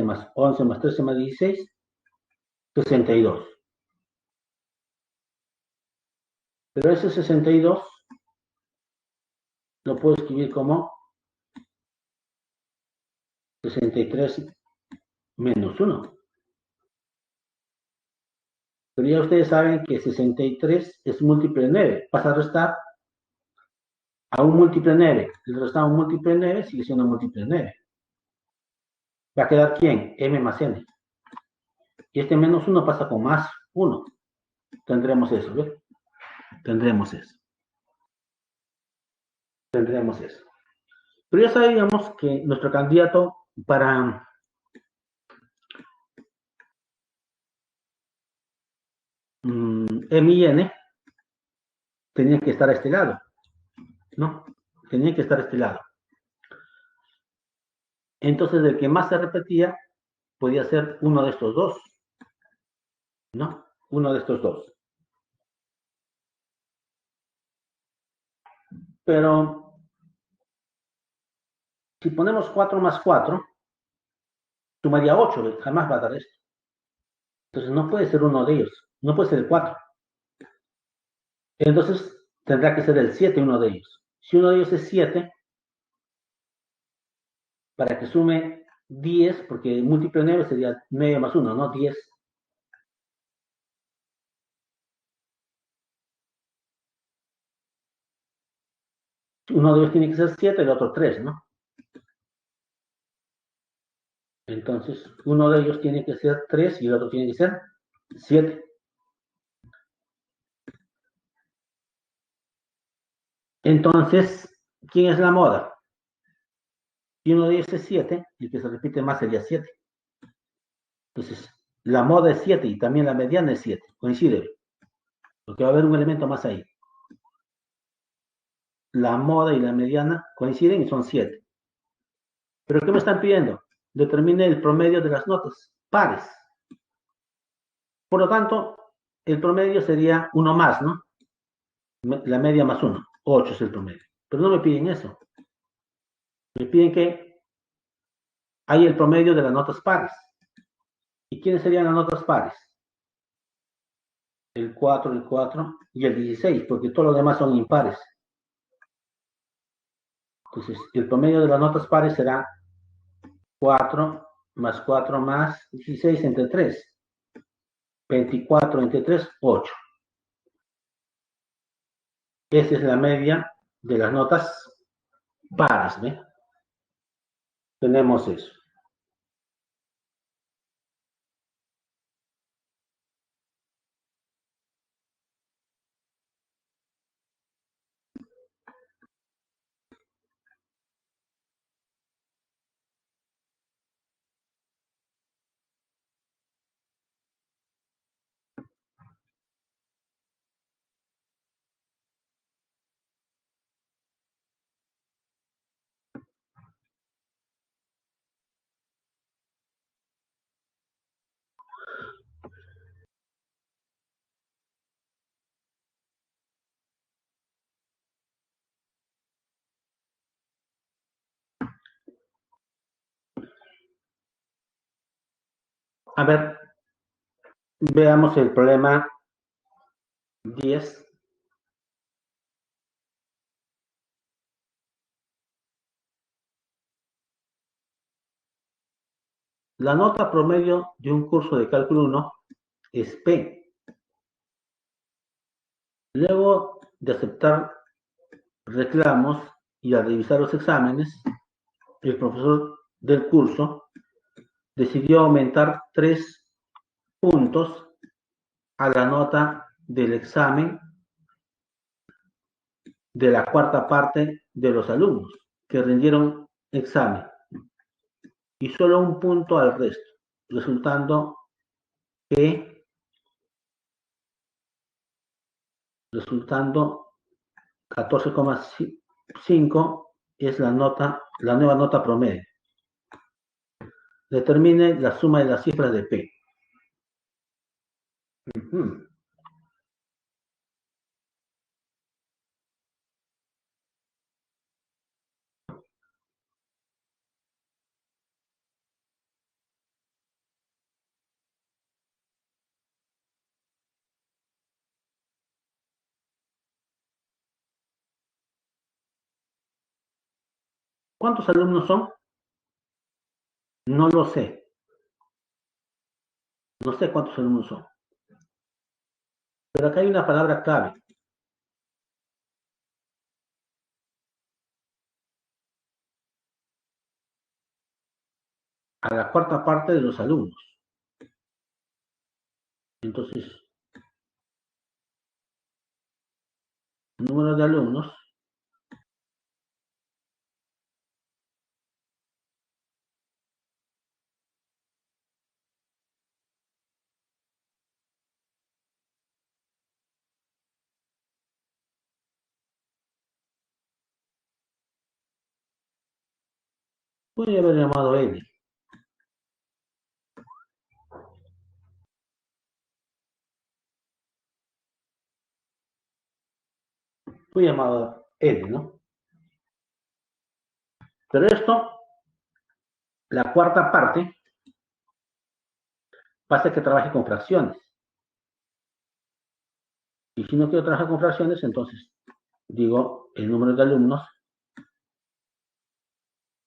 más 11 más 13 más 16, 62. Pero ese 62 lo puedo escribir como 63 menos 1. Pero ya ustedes saben que 63 es múltiplo de 9. Pasa a restar a un múltiplo de 9. Le restamos un múltiplo de 9, sigue siendo un múltiplo de 9. ¿Va a quedar quién? M más N. Y este menos 1 pasa con más 1. Tendremos eso, ¿ves? Tendremos eso. Tendremos eso. Pero ya sabíamos que nuestro candidato para M y N tenía que estar a este lado, ¿no? Tenía que estar a este lado. Entonces, el que más se repetía podía ser uno de estos dos, ¿no? Uno de estos dos. Pero si ponemos 4 más 4, sumaría 8, jamás va a dar esto. Entonces no puede ser uno de ellos, no puede ser el 4. Entonces tendrá que ser el 7 uno de ellos. Si uno de ellos es 7, para que sume 10, porque múltiplo de 9 sería 9 más 1, ¿no? 10. Uno de ellos tiene que ser 7, el otro 3, ¿no? Entonces, uno de ellos tiene que ser 3 y el otro tiene que ser 7. Entonces, ¿quién es la moda? y uno de ellos es 7, y el que se repite más sería 7. Entonces, la moda es 7 y también la mediana es 7. Coincide, porque va a haber un elemento más ahí. La moda y la mediana coinciden y son 7. ¿Pero qué me están pidiendo? Determine el promedio de las notas pares. Por lo tanto, el promedio sería uno más, ¿no? La media más 1. 8 es el promedio. Pero no me piden eso. Me piden que hay el promedio de las notas pares. ¿Y quiénes serían las notas pares? El 4 y el 16, porque todos los demás son impares. Entonces, el promedio de las notas pares será 4 más 4 más 16 entre 3. 24 entre 3, 8. Esa es la media de las notas pares, ¿ve? Tenemos eso. A ver, veamos el problema 10. La nota promedio de un curso de cálculo 1 es P. Luego de aceptar reclamos y al revisar los exámenes, el profesor del curso decidió aumentar 3 puntos a la nota del examen de la cuarta parte de los alumnos que rindieron examen y solo un punto al resto, resultando que resultando 14,5 es la nueva nota promedio. Determine la suma de las cifras de P. ¿Cuántos alumnos son? No lo sé. No sé cuántos alumnos son. Pero acá hay una palabra clave. A la cuarta parte de los alumnos. Entonces, número de alumnos. Puede haber llamado N. Fue llamado N, ¿no? Pero esto, la cuarta parte, pasa que trabaje con fracciones. Y si no quiero trabajar con fracciones, entonces digo el número de alumnos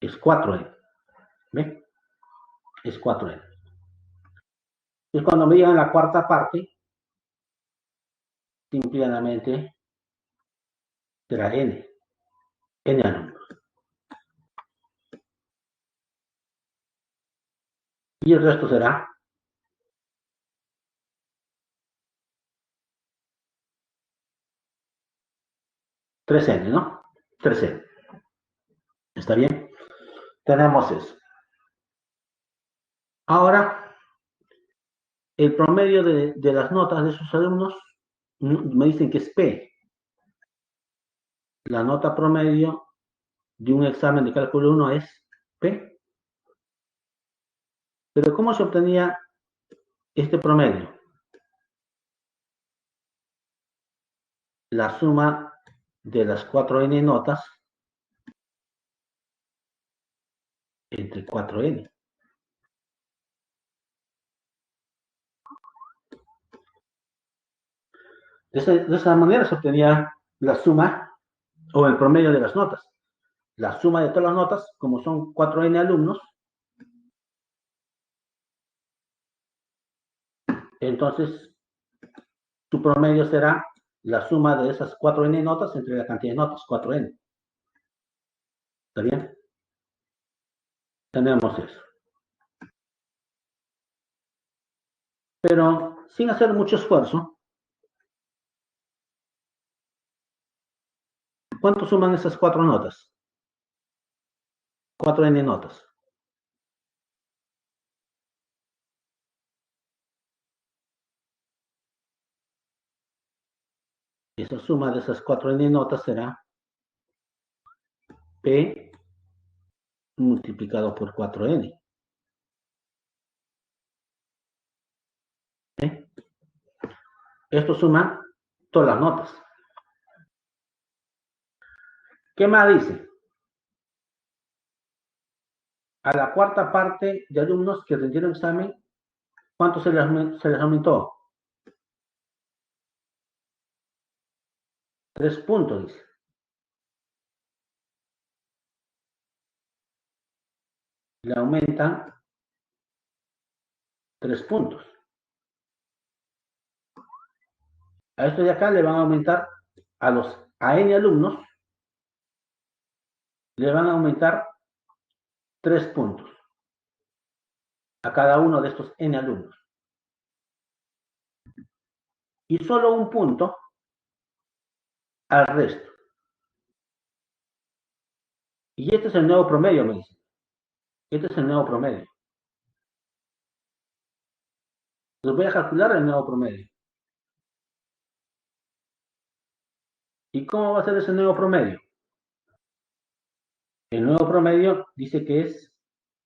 es 4N. ¿Ve? Es 4N. Entonces, cuando me digan la cuarta parte, simplemente será N. N alumnos. Y el resto será 3N, ¿no? 3N. ¿Está bien? Tenemos eso. Ahora, el promedio de las notas de sus alumnos me dicen que es P. La nota promedio de un examen de cálculo 1 es P. Pero ¿cómo se obtenía este promedio? La suma de las 4n notas entre 4n. De esa manera se obtenía la suma o el promedio de las notas. La suma de todas las notas, como son 4n alumnos, entonces tu promedio será la suma de esas 4n notas entre la cantidad de notas, 4n. ¿Está bien? Tenemos eso. Pero sin hacer mucho esfuerzo, ¿cuánto suman esas 4 notas? 4n notas. Esa suma de esas 4n notas será P multiplicado por 4n. ¿Eh? Esto suma todas las notas. ¿Qué más dice? A la cuarta parte de alumnos que rindieron examen, ¿cuánto se les aumentó? 3 puntos, dice. Le aumentan 3 puntos. A esto de acá le van a aumentar a n alumnos, le van a aumentar 3 puntos a cada uno de estos n alumnos. Y solo un punto al resto. Y este es el nuevo promedio, me dicen. Este es el nuevo promedio. Les voy a calcular el nuevo promedio. ¿Y cómo va a ser ese nuevo promedio? El nuevo promedio dice que es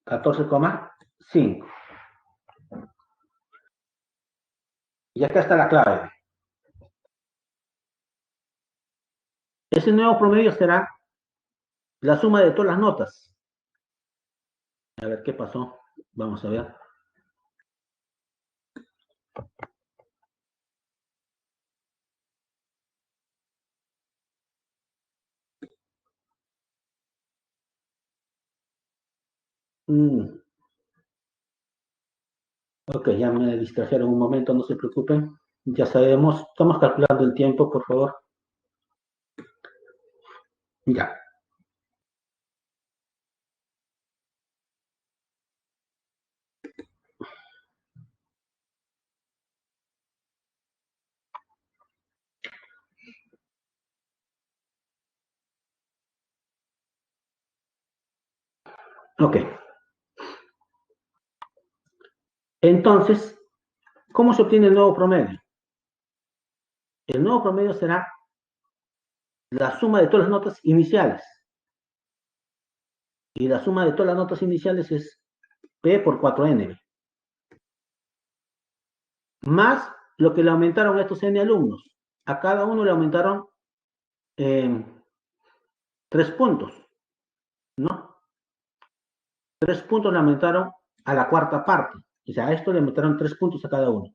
14,5. Y acá está la clave. Ese nuevo promedio será la suma de todas las notas. A ver qué pasó. Vamos a ver. Ok, ya me distrajeron un momento, no se preocupen. Ya sabemos, estamos calculando el tiempo, por favor. Ya. Ok. Entonces, ¿cómo se obtiene el nuevo promedio? El nuevo promedio será la suma de todas las notas iniciales. Y la suma de todas las notas iniciales es P por 4n. Más lo que le aumentaron a estos n alumnos. A cada uno le aumentaron 3 puntos, ¿no? 3 puntos le aumentaron a la cuarta parte. O sea, a esto le aumentaron 3 puntos a cada uno.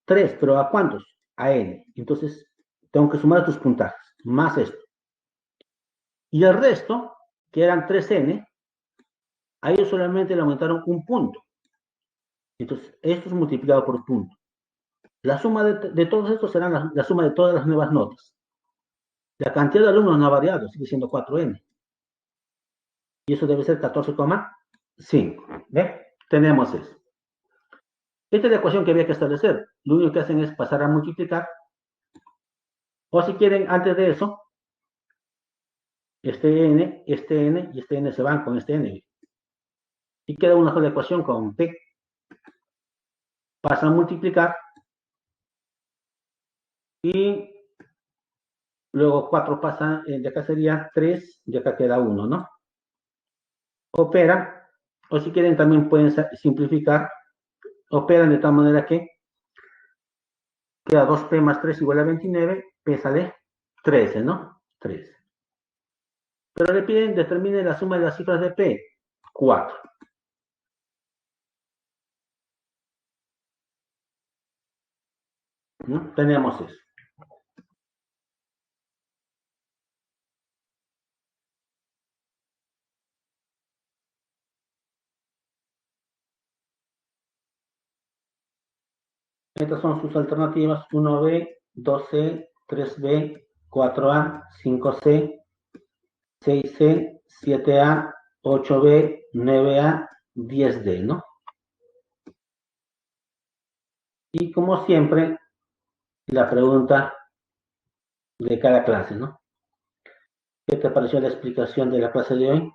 3, pero ¿a cuántos? A n. Entonces, tengo que sumar tus puntajes, más esto. Y el resto, que eran 3n, a ellos solamente le aumentaron un punto. Entonces, esto es multiplicado por punto. La suma de todos estos será la suma de todas las nuevas notas. La cantidad de alumnos no ha variado, sigue siendo 4n. Y eso debe ser 14,5. ¿Ve? Tenemos eso. Esta es la ecuación que había que establecer. Lo único que hacen es pasar a multiplicar. O si quieren, antes de eso, este n y este n se van con este n. Y queda una sola ecuación con P. Pasa a multiplicar y luego 4 pasa, de acá sería 3, de acá queda 1, ¿no? Operan, o si quieren también pueden simplificar, operan de tal manera que queda 2P más 3 igual a 29, P sale 13, ¿no? 13. Pero le piden determine la suma de las cifras de P, 4. ¿No? Tenemos eso. Estas son sus alternativas: 1B, 2C, 3B, 4A, 5C, 6C, 7A, 8B, 9A, 10D, ¿no? Y como siempre, la pregunta de cada clase, ¿no? ¿Qué te pareció la explicación de la clase de hoy?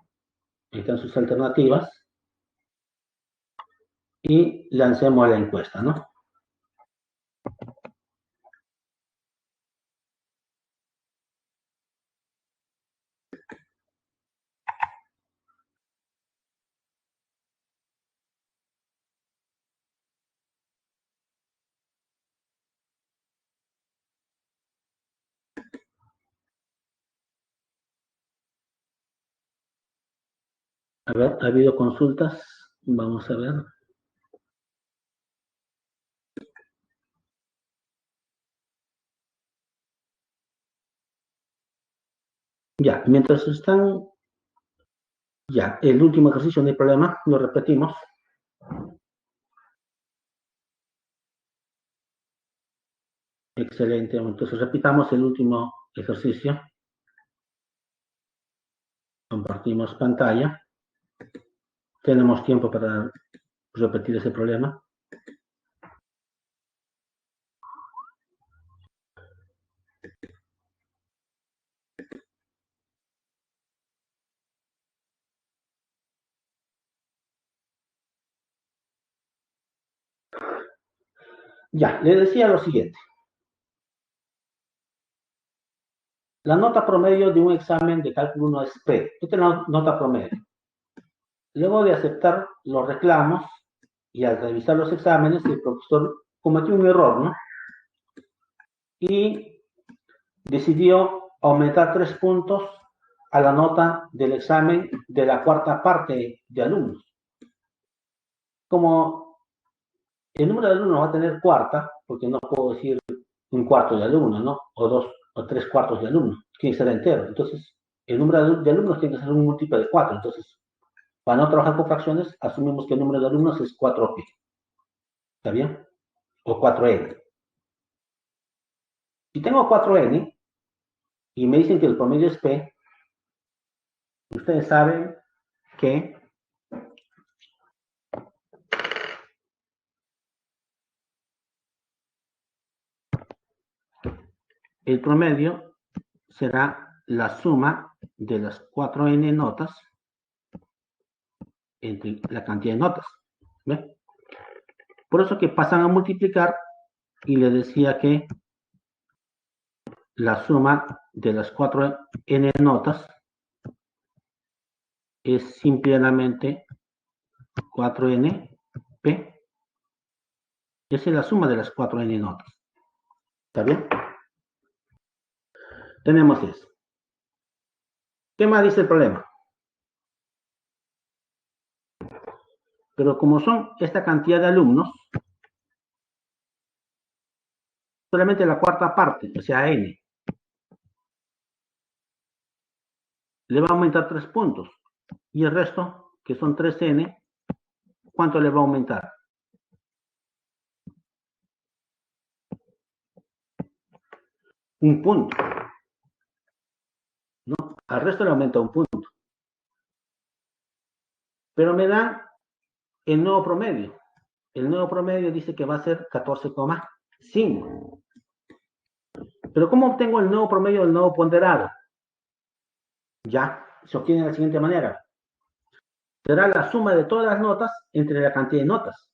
Ahí están sus alternativas. Y lancemos la encuesta, ¿no? A ver, ¿ha habido consultas? Vamos a ver. Ya, mientras están, ya, el último ejercicio no hay problema, lo repetimos. Excelente, entonces repitamos el último ejercicio. Compartimos pantalla. Tenemos tiempo para repetir ese problema. Ya, le decía lo siguiente. La nota promedio de un examen de cálculo 1 es P. Esta es la nota promedio. Luego de aceptar los reclamos y al revisar los exámenes, el profesor cometió un error, ¿no? Y decidió aumentar 3 puntos a la nota del examen de la cuarta parte de alumnos. Como el número de alumnos va a tener cuarta, porque no puedo decir un cuarto de alumno, ¿no? O 2 o 3 cuartos de alumno, tiene que ser entero. Entonces, el número de alumnos tiene que ser un múltiplo de 4. Entonces, para no trabajar con fracciones, asumimos que el número de alumnos es 4P. ¿Está bien? O 4N. Si tengo 4N y me dicen que el promedio es P, ustedes saben que el promedio será la suma de las 4N notas entre la cantidad de notas. ¿Ve? Por eso que pasan a multiplicar y le decía que la suma de las 4N notas es simplemente 4NP. Esa es la suma de las 4N notas. ¿Está bien? Tenemos eso. ¿Qué más dice el problema? Pero como son esta cantidad de alumnos, solamente la cuarta parte, o sea, N, le va a aumentar 3 puntos. Y el resto, que son 3N, ¿cuánto le va a aumentar? Un punto. ¿No? Al resto le aumenta un punto. Pero me da el nuevo promedio. El nuevo promedio dice que va a ser 14,5. Pero ¿cómo obtengo el nuevo promedio del nuevo ponderado? Ya, se obtiene de la siguiente manera. será la suma de todas las notas entre la cantidad de notas.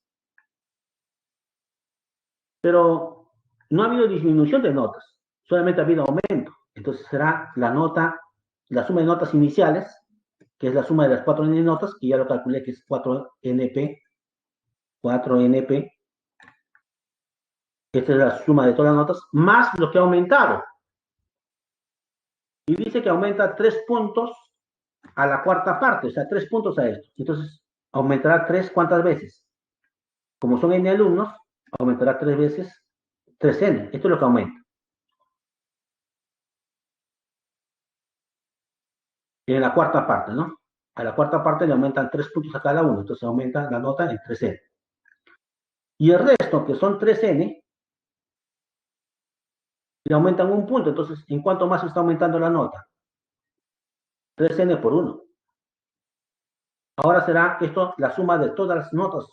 Pero no ha habido disminución de notas, solamente ha habido aumento. Entonces será la nota, la suma de notas iniciales, que es la suma de las 4n notas, que ya lo calculé que es 4np, 4np. Esta es la suma de todas las notas, más lo que ha aumentado. Y dice que aumenta 3 puntos a la cuarta parte, o sea, 3 puntos a esto. Entonces, aumentará 3 ¿cuántas veces? Como son n alumnos, aumentará 3 veces 3n. Esto es lo que aumenta. En la cuarta parte, ¿no? A la cuarta parte le aumentan 3 puntos a cada uno, entonces aumenta la nota en 3n. Y el resto, que son 3n, le aumentan un punto. Entonces, ¿en cuánto más está aumentando la nota? 3n por 1. Ahora será esto la suma de todas las notas.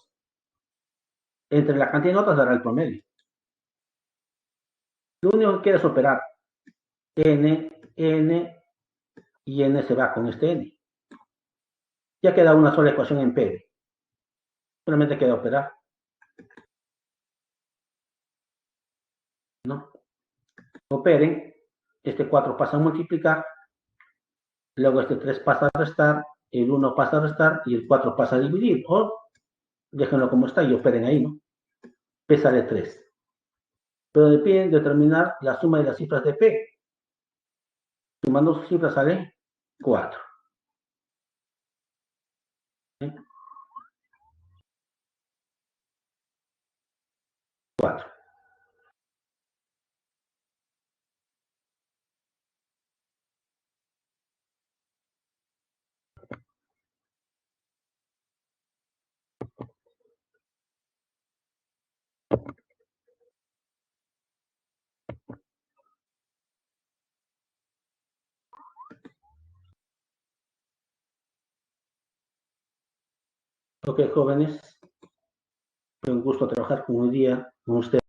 Entre la cantidad de notas dará el promedio. Lo único que quieres operar, n, n y n se va con este n. Ya queda una sola ecuación en P. Solamente queda operar. ¿No? Operen. Este 4 pasa a multiplicar. Luego este 3 pasa a restar. El 1 pasa a restar. Y el 4 pasa a dividir. O déjenlo como está y operen ahí, ¿no? P sale 3. Pero le piden determinar la suma de las cifras de P. Sumando sus cifras sale 4. ¿Sí? 4. Ok, jóvenes. Fue un gusto trabajar con un día con ustedes.